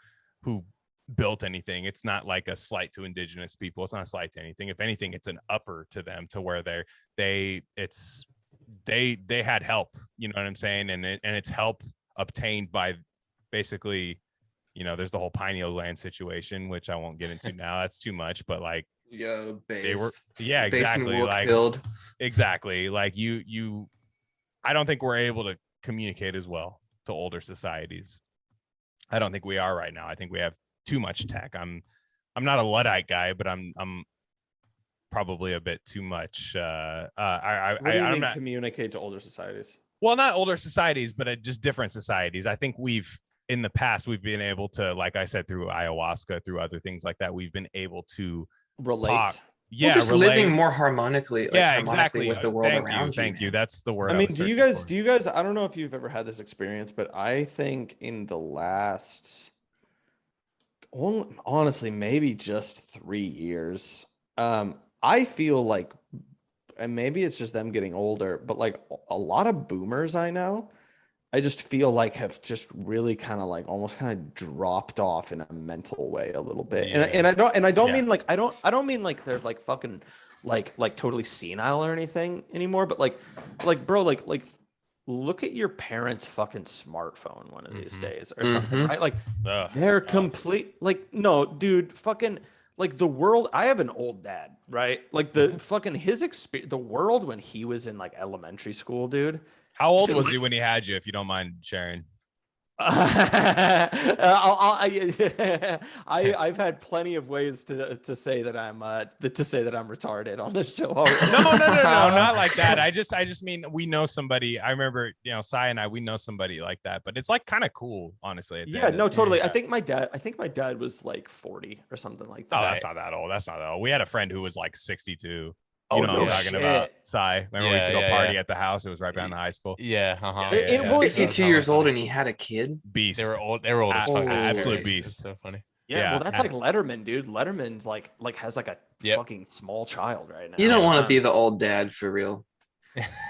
built anything. It's not like a slight to indigenous people. It's not a slight to anything. If anything, it's an upper to them, to where they had help, you know what I'm saying? And it's help obtained by basically, you know, there's the whole pineal gland situation, which I won't get into now. That's too much, but like, they were, exactly. Like, exactly. Like I don't think we're able to communicate as well to older societies. I don't think we are right now. I think we have too much tech. I'm not a Luddite guy, but I'm probably a bit too much. What do you mean communicate to older societies? Well, not older societies, but just different societies. I think in the past, we've been able to, like I said, through ayahuasca, through other things like that, we've been able to relate. Talk. Yeah, just living more harmonically. Exactly. With the world around you. Thank you. That's the word. I mean, do you guys? I don't know if you've ever had this experience, but I think in the last, honestly, maybe just 3 years, I feel like, and maybe it's just them getting older, but like a lot of boomers I know, I just feel like have just really kind of like almost kind of dropped off in a mental way a little bit. Yeah. And I don't mean like I don't mean like they're like fucking like totally senile or anything anymore, but like bro, like look at your parents' fucking smartphone one of these days or something, right? Like they're complete like, no, dude, fucking like the world. I have an old dad, right? Like the fucking his experience, the world when he was in like elementary school, dude. How old was he when he had you, if you don't mind sharing? I've had pleny of ways to say that I'm retarded on the show already. No, not like that. I just mean, we know somebody. I remember, you know, Sai and I, we know somebody like that, but it's like kind of cool, honestly. Yeah, no, totally. Yeah. I think my dad was like 40 or something like that. Oh, that's not that old. We had a friend who was like 62. You know what I'm talking about, Sai. Remember we used to go party at the house? It was right behind the high school. Yeah. Well, is he 2 years old and he had a kid? Beast. They were old as fuck. Absolute beast. It's so funny. Yeah, well, that's like Letterman, dude. Letterman's like has like a fucking small child right now. You don't want to be the old dad for real.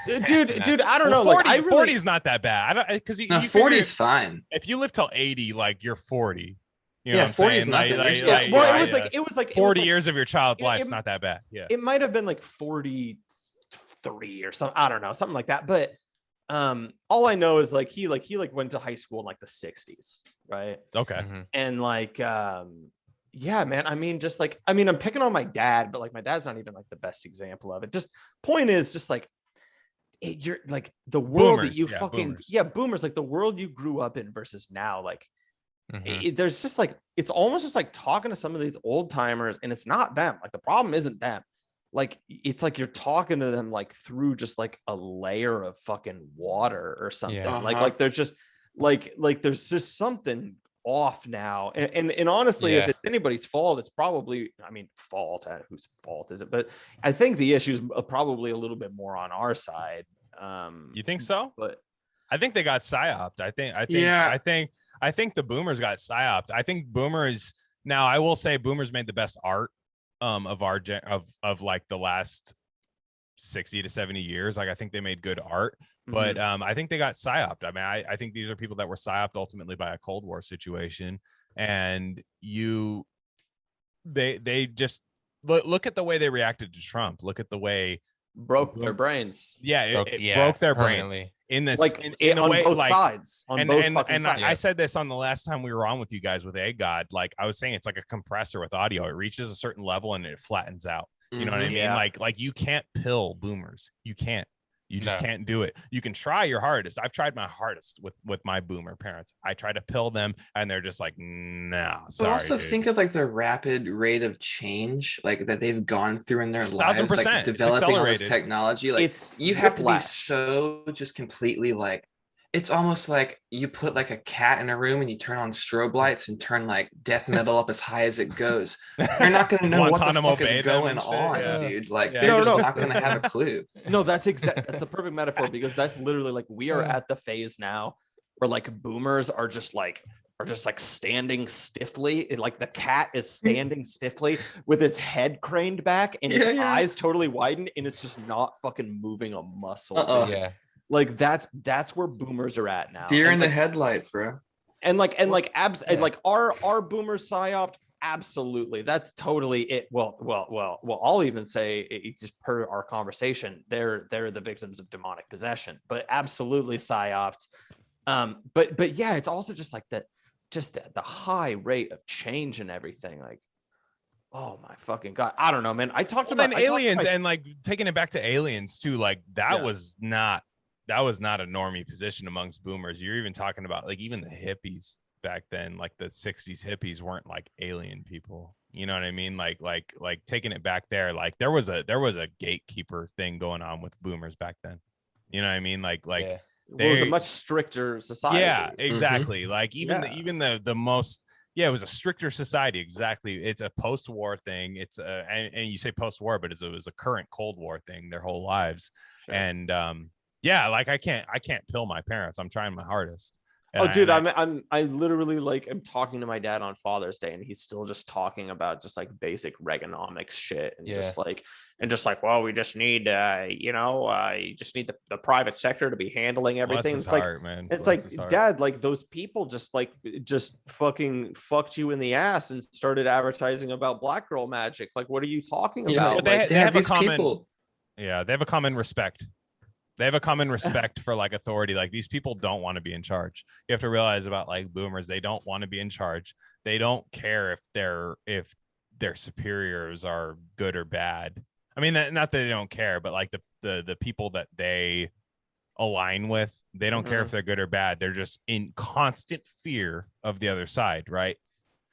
dude, I don't know. 40, like, 40's not that bad. I don't, because you 40's fine. If you live till 80, like you're 40. You know yeah, 40 is nothing. It was like 40 years of your child's life's not that bad. Yeah, it might have been like 43 or something. I don't know, something like that. But all I know is like he went to high school in like the 60s, right? Okay. And like yeah, man. I mean, just like, I mean, I'm picking on my dad, but like my dad's not even like the best example of it. Just point is just like you're like the world that you boomers, like the world you grew up in versus now, like. There's just like, it's almost just like talking to some of these old timers, and it's not them. Like the problem isn't them. Like it's like you're talking to them like through just like a layer of fucking water or something. Like there's just like there's just something off now. And honestly, if it's anybody's fault, it's probably, I mean, whose fault is it? But I think the issue is probably a little bit more on our side. You think so? But I think they got psyoped. I think the boomers got psyoped. I think boomers, now I will say boomers made the best art of our of like the last 60 to 70 years. Like I think they made good art, but I think they got psyoped. I mean, I think these are people that were psyoped ultimately by a Cold War situation, and they just look at the way they reacted to Trump. Look at the way broke their brains. Yeah, it broke their brains in this, like in on way, both like, sides. On both fucking sides. I said this on the last time we were on with you guys with A God. Like I was saying, it's like a compressor with audio. It reaches a certain level and it flattens out. You know what I mean? Yeah. Like you can't pill boomers. You can't. You just can't do it. You can try your hardest. I've tried my hardest with my boomer parents. I try to pill them, and they're just like, nah. Sorry, but also dude. think of like the rapid rate of change, like that they've gone through in their lives, 1000%. like developing all this technology. Like you have to be so just completely like. It's almost like you put like a cat in a room and you turn on strobe lights and turn like death metal up as high as it goes. They're not going to know what the fuck is going on, dude. Like they're just not going to have a clue. No, that's the perfect metaphor, because that's literally like we are at the phase now where like boomers are just like standing stiffly. Like the cat is standing stiffly with its head craned back and its eyes totally widened, and it's just not fucking moving a muscle. Like that's where boomers are at now. Deer in the headlights, bro. And like our boomers psyoped. Absolutely, that's totally it. Well. I'll even say, just per our conversation, they're the victims of demonic possession. But absolutely psyoped. But yeah, it's also just like the high rate of change and everything. Like, oh my fucking god, I don't know, man. I talked about aliens, and like taking it back to aliens too. Like that was not a normie position amongst boomers. You're even talking about like even the hippies back then, like the 60s hippies weren't like alien people. You know what I mean? Like taking it back there, like there was a gatekeeper thing going on with boomers back then. You know what I mean? Like it was a much stricter society. Yeah, exactly. Like even the most, it was a stricter society. Exactly. It's a post-war thing. It's and you say post-war, but it was a current Cold War thing their whole lives. Sure. And like I can't pill my parents. I'm trying my hardest. And I literally like I'm talking to my dad on Father's Day, and he's still just talking about just like basic Reaganomics shit, and just like well, we just need you just need the private sector to be handling everything. It's like, man. It's like, Dad, like those people just fucking fucked you in the ass and started advertising about black girl magic. Like, what are you talking about? They have a common, they have a common respect. They have a common respect for like authority. Like these people don't want to be in charge. You have to realize about like boomers. They don't want to be in charge. They don't care if their superiors are good or bad. I mean, not that they don't care, but like the people that they align with, they don't care if they're good or bad. They're just in constant fear of the other side, right?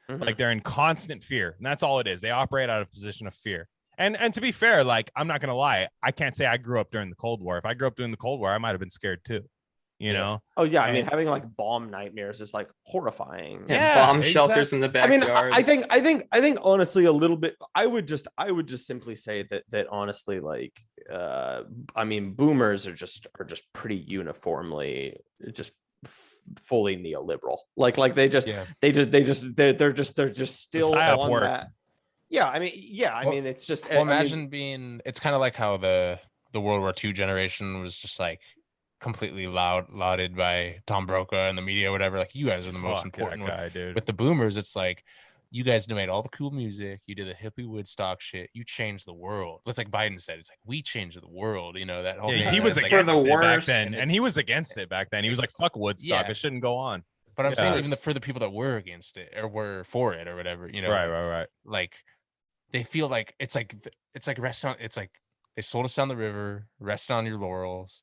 Like they're in constant fear, and that's all it is. They operate out of a position of fear. And to be fair, like, I'm not going to lie. I can't say I grew up during the Cold War. If I grew up during the Cold War, I might have been scared too, you know? Oh yeah. I mean, having like bomb nightmares is like horrifying. Bomb shelters in the backyard. I mean, I think honestly a little bit, I would just simply say that honestly, like, I mean, boomers are just pretty uniformly just fully neoliberal. Like they're just still on that. Yeah, I mean, it's just. Well, imagine it's kind of like how the World War II generation was just like completely lauded by Tom Brokaw and the media, or whatever. Like, you guys are the most important guy, dude. With the boomers, it's like, you guys made all the cool music. You did the hippie Woodstock shit. You changed the world. It's like Biden said. It's like, we changed the world. You know, that whole thing. He was against it back then, and he was against it back then. He was like, fuck Woodstock. It shouldn't go on. But I'm saying even for the people that were against it or were for it or whatever, you know, right. Like, they feel like it's like restaurant. It's like they sold us down the river, rest on your laurels,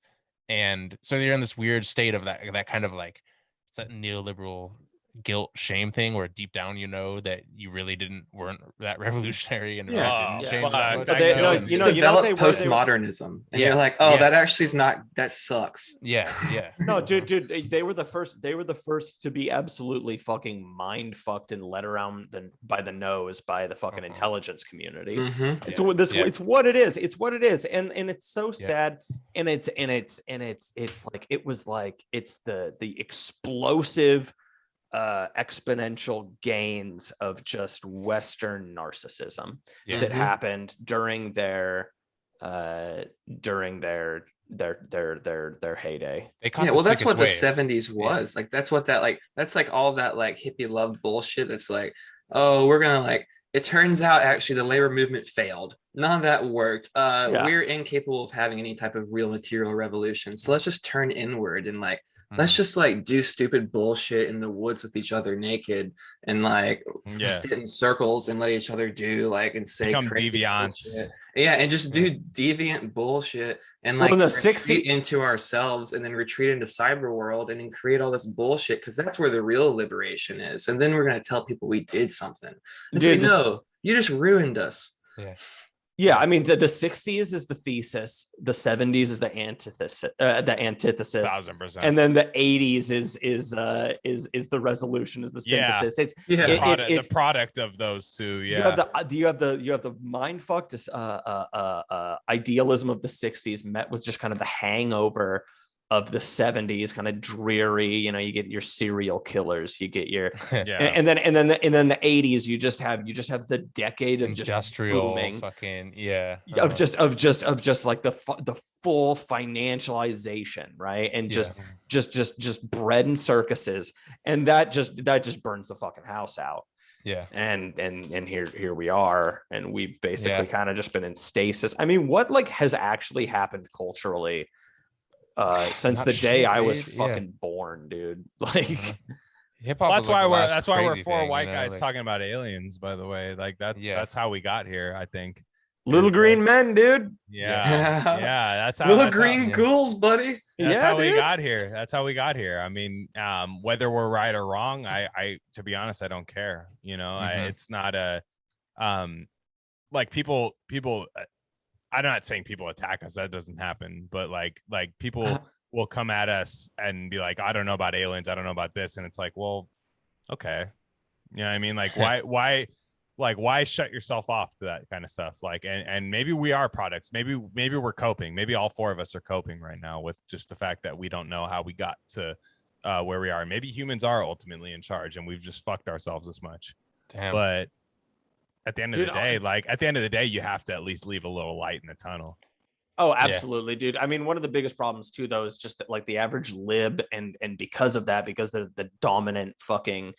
and so they're in this weird state of that kind of like, it's that neoliberal, guilt shame thing where deep down you know that you really weren't that revolutionary and Yeah. really didn't Yeah. change that much. But they, no, Just you know what develop they were? postmodernism, and Yeah. you're like, oh, Yeah. that actually is not. That sucks. Yeah, No, dude, they were the first. They were the first to be absolutely fucking mind fucked and led around by the nose by the fucking intelligence community. Mhm. It's what it is. It's what it is, and it's so sad. And it's like it's the explosive exponential gains of just Western narcissism that happened during their heyday. Well, that's what the 70s was. Like that's what that's like all that like hippie love bullshit. That's like, oh, we're gonna like, it turns out actually the labor movement failed. None of that worked. We're incapable of having any type of real material revolution. So let's just turn inward and like, let's just like do stupid bullshit in the woods with each other naked and like sit in circles and let each other do like and say become crazy deviants. bullshit. Yeah, and just do deviant bullshit and like in the retreat into ourselves and then retreat into cyber world and then create all this bullshit because that's where the real liberation is. And then we're gonna tell people we did something. And say, no, you just ruined us. Yeah, I mean the 60s is the thesis, the 70s is the antithesis, 1000%. and then the 80s is the resolution, is the synthesis. The product of those two. Yeah, you have the mind fucked idealism of the 60s met with just kind of the hangover of the 70s, kind of dreary. You know, you get your serial killers, you get your and then the 80s you just have the decade of just industrial booming, fucking of just like the full financialization, right? And just bread and circuses, and that just burns the fucking house out. And here we are, and we've basically kind of just been in stasis. I mean, what like has actually happened culturally since the day I was fucking born, dude? Like hip-hop. Well, that's why we're four thing, white guys talking about aliens, by the way. Like that's how we got here, I think. Little green men, dude. That's how little green ghouls, buddy. That's how we got here. That's how we got here. I mean, whether we're right or wrong, I to be honest, I don't care. You know, it's not a like people I'm not saying people attack us. That doesn't happen. But like people will come at us and be like, I don't know about aliens. I don't know about this. And it's like, well, okay. You know what I mean? Like, why shut yourself off to that kind of stuff? Like, and maybe we are products. Maybe we're coping. Maybe all four of us are coping right now with just the fact that we don't know how we got to where we are. Maybe humans are ultimately in charge and we've just fucked ourselves this much. Damn. But at the end of the day, you have to at least leave a little light in the tunnel. Oh, absolutely, dude. I mean, one of the biggest problems too, though, is just that like the average lib, and because of that, because they're the dominant fucking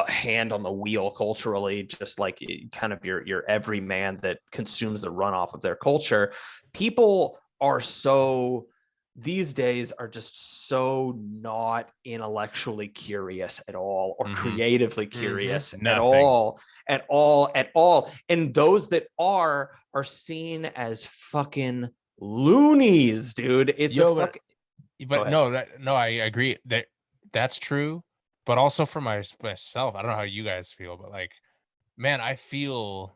hand on the wheel culturally, just like kind of your every man that consumes the runoff of their culture. People are these days are just so not intellectually curious at all, or creatively curious at all. And those that are seen as fucking loonies, dude. It's I agree that's true. But also for myself, I don't know how you guys feel, but like, man, I feel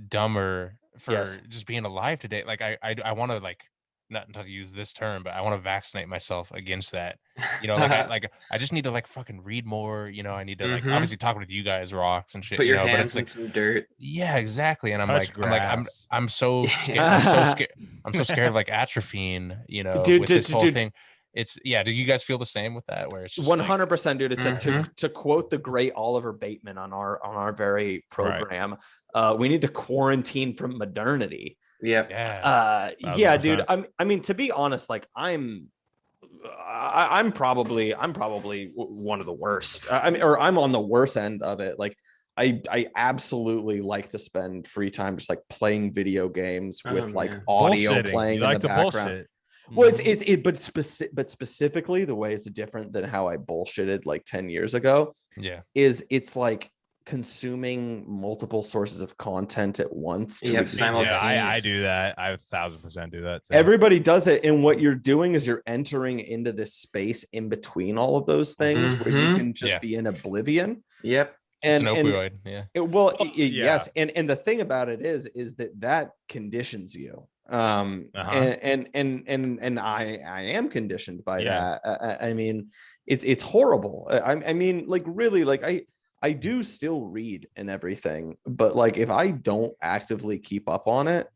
dumber for just being alive today. Like I want to like, not to use this term, but I want to vaccinate myself against that. You know, like I just need to like fucking read more. You know, I need to like obviously talking with you guys rocks and shit. Put your hands but it's in like some dirt. Yeah, exactly. And I'm I'm so scared. I'm so scared of like atrophying. You know, with this whole thing. It's do you guys feel the same with that? Where it's 100%, dude. It's like, to quote the great Oliver Bateman on our very program, we need to quarantine from modernity. Dude. I mean, to be honest, like I'm probably one of the worst. I'm on the worst end of it. Like I absolutely like to spend free time just like playing video games with like audio playing in the background. Well, but specifically the way it's different than how I bullshitted like 10 years ago. Yeah, it's like consuming multiple sources of content at once. Yep, simultaneous. I do that. I 1000% do that too. Everybody does it, and what you're doing is you're entering into this space in between all of those things where you can just be in oblivion. Yep. It's an opioid. Yes, and the thing about it is that conditions you. And I am conditioned by that. I mean, it's horrible. I mean, like really, like I do still read and everything, but like if I don't actively keep up on it,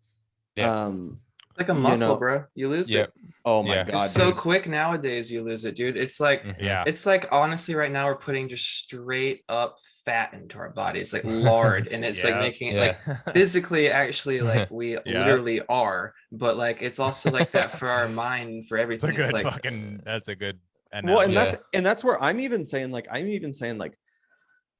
like a muscle, bro, you lose it. Oh my god, it's so quick nowadays. You lose it, dude. It's like it's like honestly right now we're putting just straight up fat into our bodies, like lard, and it's like making it like physically actually like we literally are, but like it's also like that for our mind and for everything. It's like that's a good analogy. Well, and that's where I'm even saying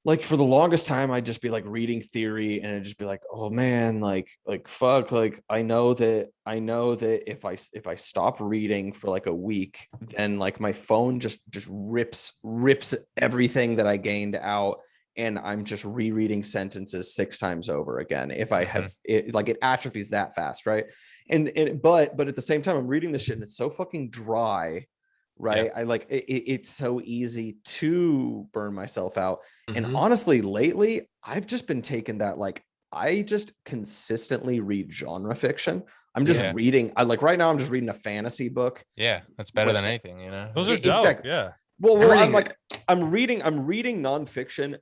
like for the longest time I'd just be like reading theory and I'd just be like, oh man, like fuck, like I know that if I stop reading for like a week, then like my phone just rips everything that I gained out, and I'm just rereading sentences 6 times over again if I have it, like it atrophies that fast, right? But at the same time I'm reading this shit and it's so fucking dry, right? I like it's so easy to burn myself out. And honestly, lately I've just been taking that, like I just consistently read genre fiction. I'm just reading, I like right now I'm just reading a fantasy book. That's better than anything, you know. Those are dope. Exactly. Well, I'm reading nonfiction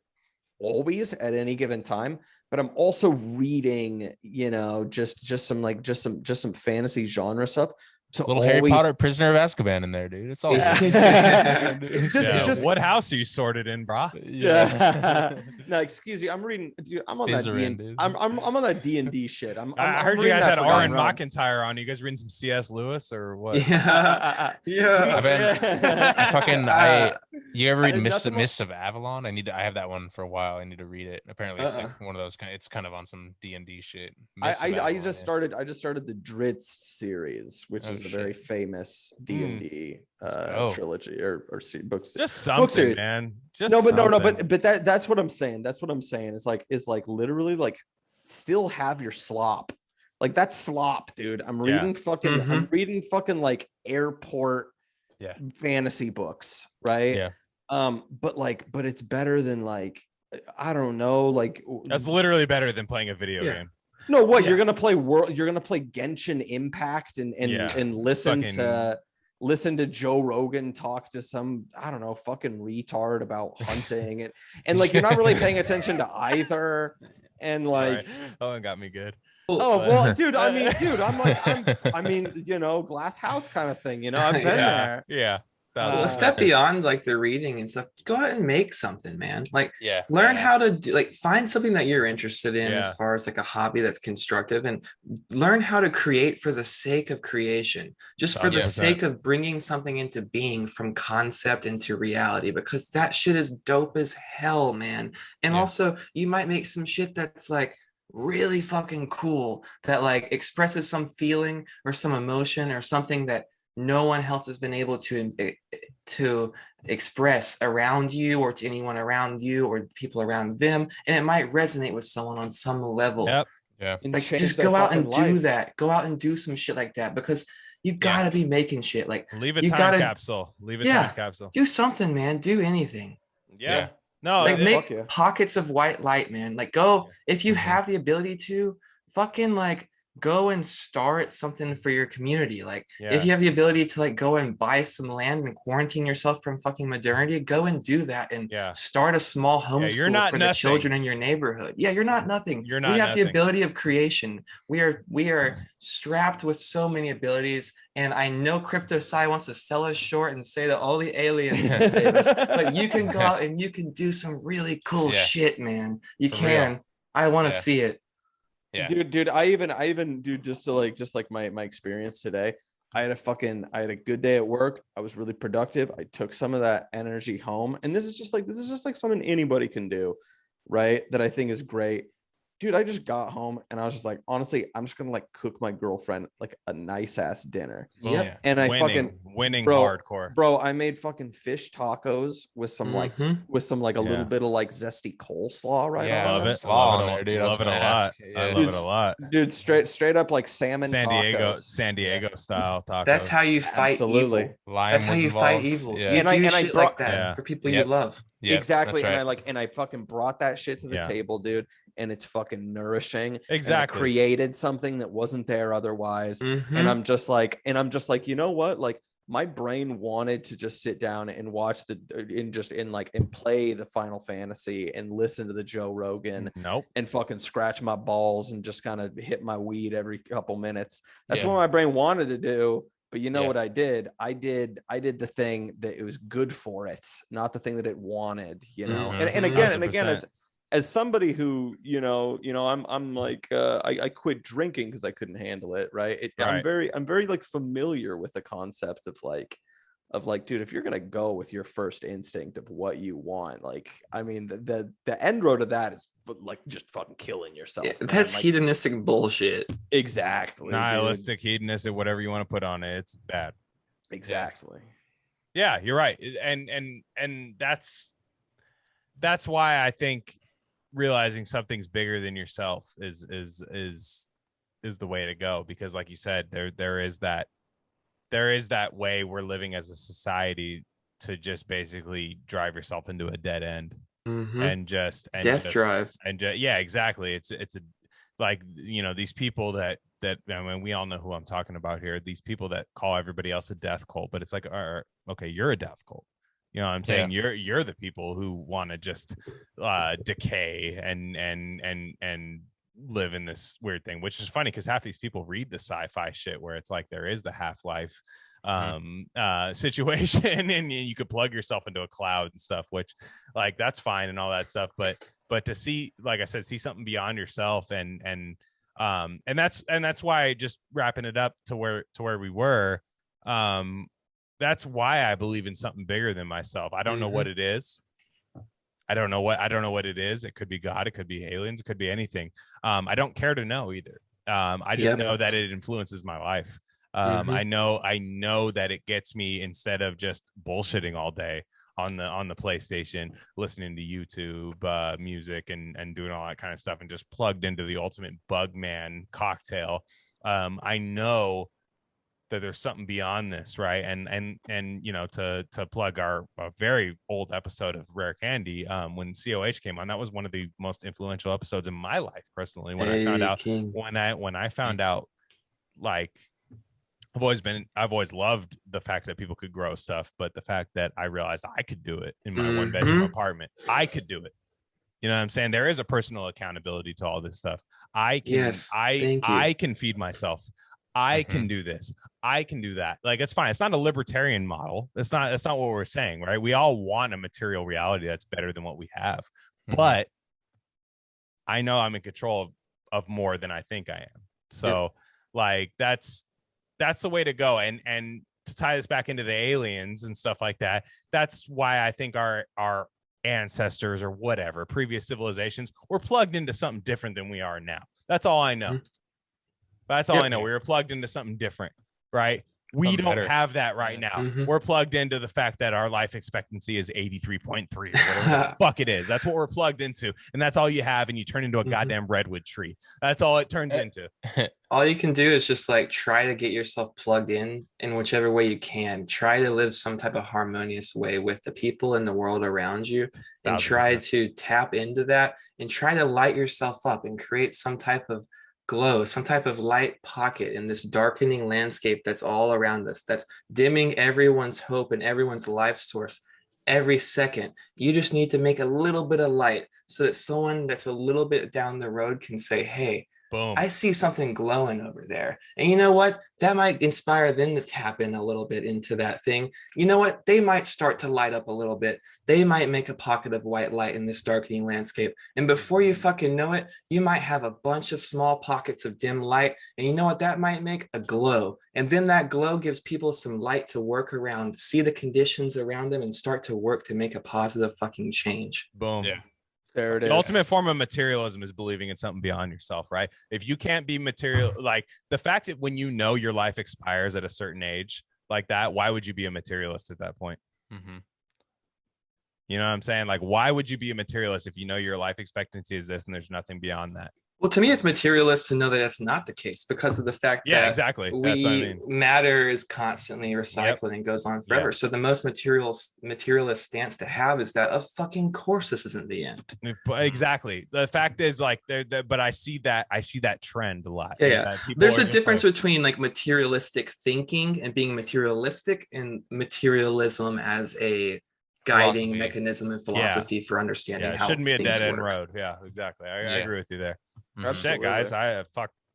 always at any given time, but I'm also reading, you know, just some fantasy genre stuff. Harry Potter Prisoner of Azkaban in there, dude. It's all just what house are you sorted in, brah? No, excuse you. I'm reading, dude. I'm on that D&D. I'm on that D&D shit. I heard you guys had Aaron McIntyre on. You guys reading some C.S. Lewis or what? You ever read Mists of Avalon? I have that one for a while. I need to read it. Apparently it's like one of those it's kind of on some D&D shit. I just started the Dritz series, which is a very famous D&D trilogy or books. Just something, man. But that's what I'm saying. That's what I'm saying. It's like literally like still have your slop. Like that's slop, dude. I'm reading fucking like airport fantasy books, right? But it's better than like, I don't know, like that's literally better than playing a video game. No, what you're gonna play Genshin Impact and listen to Joe Rogan talk to some, I don't know, fucking retard about hunting and like you're not really paying attention to either. And like that one got me good. Well, dude, I mean, you know, Glass House kind of thing, you know, I've been there. Well, step beyond like the reading and stuff. Go out and make something, man. Like, learn how to do, like, find something that you're interested in as far as like a hobby that's constructive, and learn how to create for the sake of creation, just for the sake of bringing something into being from concept into reality, because that shit is dope as hell, man. And also, you might make some shit that's like really fucking cool, that like expresses some feeling or some emotion or something that no one else has been able to express around you or to anyone around you or the people around them, and it might resonate with someone on some level. Like, just go out and do that. Go out and do some shit like that, because you gotta be making shit. Like, leave a time capsule. Do something, man. Do anything. No, like make pockets of white light, man. Like, go if you have the ability to fucking like go and start something for your community. Like if you have the ability to like go and buy some land and quarantine yourself from fucking modernity, go and do that and start a small homeschool for the children in your neighborhood. You're not nothing. We have the ability of creation. We are strapped with so many abilities, and I know Crypto Sci wants to sell us short and say that all the aliens can save us, but you can go out and you can do some really cool shit, man. You can. Real. I want to see it. Dude, I even do just like my experience today. I had a good day at work. I was really productive. I took some of that energy home, and this is just like something anybody can do, right? That I think is great. dude, I just got home and I was just like, honestly, I'm just gonna like cook my girlfriend like a nice ass dinner. Yep. And I winning bro, hardcore. Bro, I made fucking fish tacos with some like a little Yeah. bit of like zesty coleslaw right Yeah, on Love them. it. slaw Love on it. there, dude. I was Love it a gonna lot. ask. I Yeah. love it a lot. Dude, straight up like salmon San Diego tacos. style tacos. That's how you fight Absolutely. evil. Lime That's how was you fight involved. evil. Yeah. You And do I shit brought- like that Yeah. for people Yep. you love. Yeah, exactly. that's And right. I fucking brought that shit to the Yeah. table, dude. And it's fucking nourishing. Exactly. And I created something that wasn't there otherwise. And I'm just like, you know what? Like my brain wanted to just sit down and watch and play the Final Fantasy and listen to the Joe Rogan Nope. and fucking scratch my balls and just kind of hit my weed every couple minutes. That's Yeah. what my brain wanted to do. But you know Yeah. what I did? I did the thing that it was good for it, not the thing that it wanted, you know. And again, 100%. as somebody who, I'm like I quit drinking because I couldn't handle it, right? I'm very like familiar with the concept of like, dude, if you're gonna go with your first instinct of what you want, like, I mean, the end road of that is like just fucking killing yourself. Yeah, man. that's like, hedonistic bullshit. exactly, Nihilistic, dude. hedonistic, whatever you want to put on it. It's bad. Exactly. Yeah, you're right. And that's why I think realizing something's bigger than yourself is the way to go, because like you said, there is that way we're living as a society to just basically drive yourself into a dead end and Death drive. Yeah, exactly. It's a, like, these people that I mean, we all know who I'm talking about here, these people that call everybody else a death cult, but it's like, okay, you're a death cult. You know what I'm saying? Yeah. You're the people who want to just decay and live in this weird thing, which is funny because half these people read the sci-fi shit where it's like there is the half-life situation and you could plug yourself into a cloud and stuff, which like that's fine and all that stuff, but to see, like I said, see something beyond yourself and that's why, just wrapping it up to where we were, that's why I believe in something bigger than myself. I don't know what it is. I don't know what it is. It could be God. It could be aliens. It could be anything. I don't care to know either. I just know that it influences my life. I know that it gets me, instead of just bullshitting all day on the PlayStation, listening to YouTube music and doing all that kind of stuff, and just plugged into the ultimate Bugman cocktail. I know that there's something beyond this, right? And to plug a very old episode of RareCandy, when COH came on, that was one of the most influential episodes in my life personally. When I found out, like, I've always loved the fact that people could grow stuff, but the fact that I realized I could do it in my one bedroom apartment, I could do it. You know what I'm saying? There is a personal accountability to all this stuff. I can feed myself. I can do this. I can do that. Like, it's fine. It's not a libertarian model. That's not what we're saying, right? We all want a material reality that's better than what we have. But I know I'm in control of more than I think I am. So like, that's the way to go. And to tie this back into the aliens and stuff like that, that's why I think our ancestors or whatever, previous civilizations, were plugged into something different than we are now. That's all I know. That's all I know. We were plugged into something different, right? We don't have that right now. We're plugged into the fact that our life expectancy is 83.3 or whatever the fuck it is. That's what we're plugged into. And that's all you have. And you turn into a goddamn redwood tree. That's all it turns into. All you can do is just like try to get yourself plugged in whichever way you can. Try to live some type of harmonious way with the people in the world around you, and 1,000%. try to tap into that and try to light yourself up and create some type of glow, some type of light pocket in this darkening landscape that's all around us, that's dimming everyone's hope and everyone's life source every second. You just need to make a little bit of light so that someone that's a little bit down the road can say, hey, boom, I see something glowing over there. And you know what? That might inspire them to tap in a little bit into that thing. You know what? They might start to light up a little bit. They might make a pocket of white light in this darkening landscape. And before you fucking know it, you might have a bunch of small pockets of dim light. And you know what that might make? A glow. And then that glow gives people some light to work around, see the conditions around them, and start to work to make a positive fucking change. Boom. Yeah. There it is. The ultimate form of materialism is believing in something beyond yourself, right? If you can't be material, like the fact that when you know your life expires at a certain age like that, why would you be a materialist at that point? Mm-hmm. You know what I'm saying? Like, why would you be a materialist if you know your life expectancy is this and there's nothing beyond that? Well, to me, it's materialist to know that that's not the case because of the fact that exactly. That's what I mean. Matter is constantly recycling and goes on forever. So the most materialist stance to have is that, of fucking course, this isn't the end. Exactly. The fact is, like, but I see that trend a lot. Yeah. There's a difference between like materialistic thinking and being materialistic, and materialism as a guiding mechanism and philosophy for understanding how shouldn't be a dead end work. road. Yeah, exactly. I agree with you there. Absolutely. Shit, guys,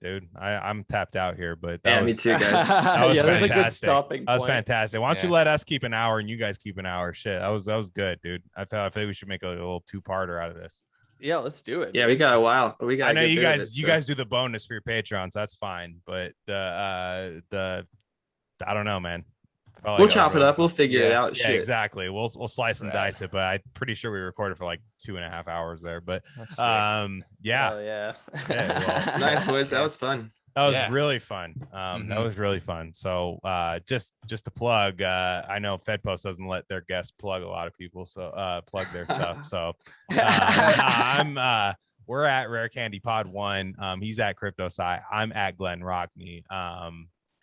dude, I'm tapped out here, but me too, guys. That was that's fantastic. a good stopping point. That was fantastic. Why don't you let us keep an hour and you guys keep an hour? Shit, that was good, dude. I think we should make a little 2-parter out of this. Yeah, let's do it. Yeah, we got a while. I know you guys do the bonus for your Patreons. That's fine, but the I don't know, man. We'll chop it up. We'll figure it out. Yeah, exactly. We'll slice and dice it, but I'm pretty sure we recorded for like 2.5 hours there. But yeah. Well, nice, boys. That was fun. That was really fun. That was really fun. So just to plug, I know Fedpost doesn't let their guests plug a lot of people, so plug their stuff. So we're at RareCandy Pod 1. He's at CryptoSci. I'm at Glen Rockney.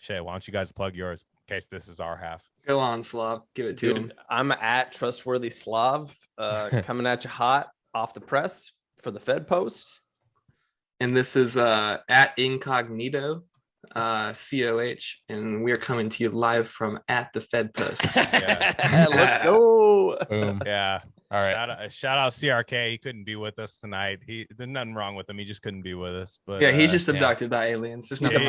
Shay, why don't you guys plug yours in case this is our half? Go on, Slav. Give it to him. I'm at Trustworthy Slav, coming at you hot off the press for the Fedpost. And this is at Incognito COH, and we're coming to you live from at the Fedpost. Let's go. Boom. Yeah. All right. Shout out CRK. He couldn't be with us tonight. There's nothing wrong with him. He just couldn't be with us. But yeah, he's just abducted by aliens. There's nothing.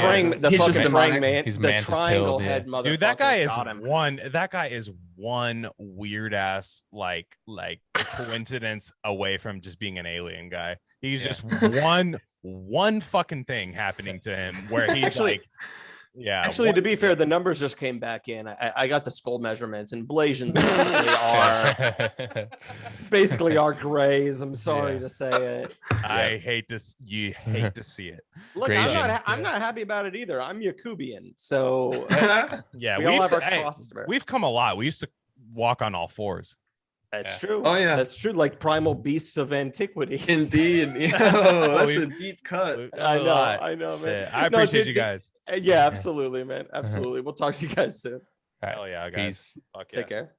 He's just the praying man. He's the triangle head motherfucker. Dude, that guy is one weird ass like coincidence away from just being an alien guy. He's just one fucking thing happening to him where he's Actually, to be fair, the numbers just came back in. I got the skull measurements, and Blasians basically are grays. I'm sorry to say it. I hate to see it. Look, I'm not happy about it either. I'm Yakubian, so we've come a lot. We used to walk on all fours. That's true. Oh yeah, that's true. Like primal beasts of antiquity. Indeed. That's a deep cut. I know, man. Shit. I appreciate you guys. Yeah, absolutely, man. Absolutely. We'll talk to you guys soon. Hell yeah, guys. Peace. Fuck yeah. Take care.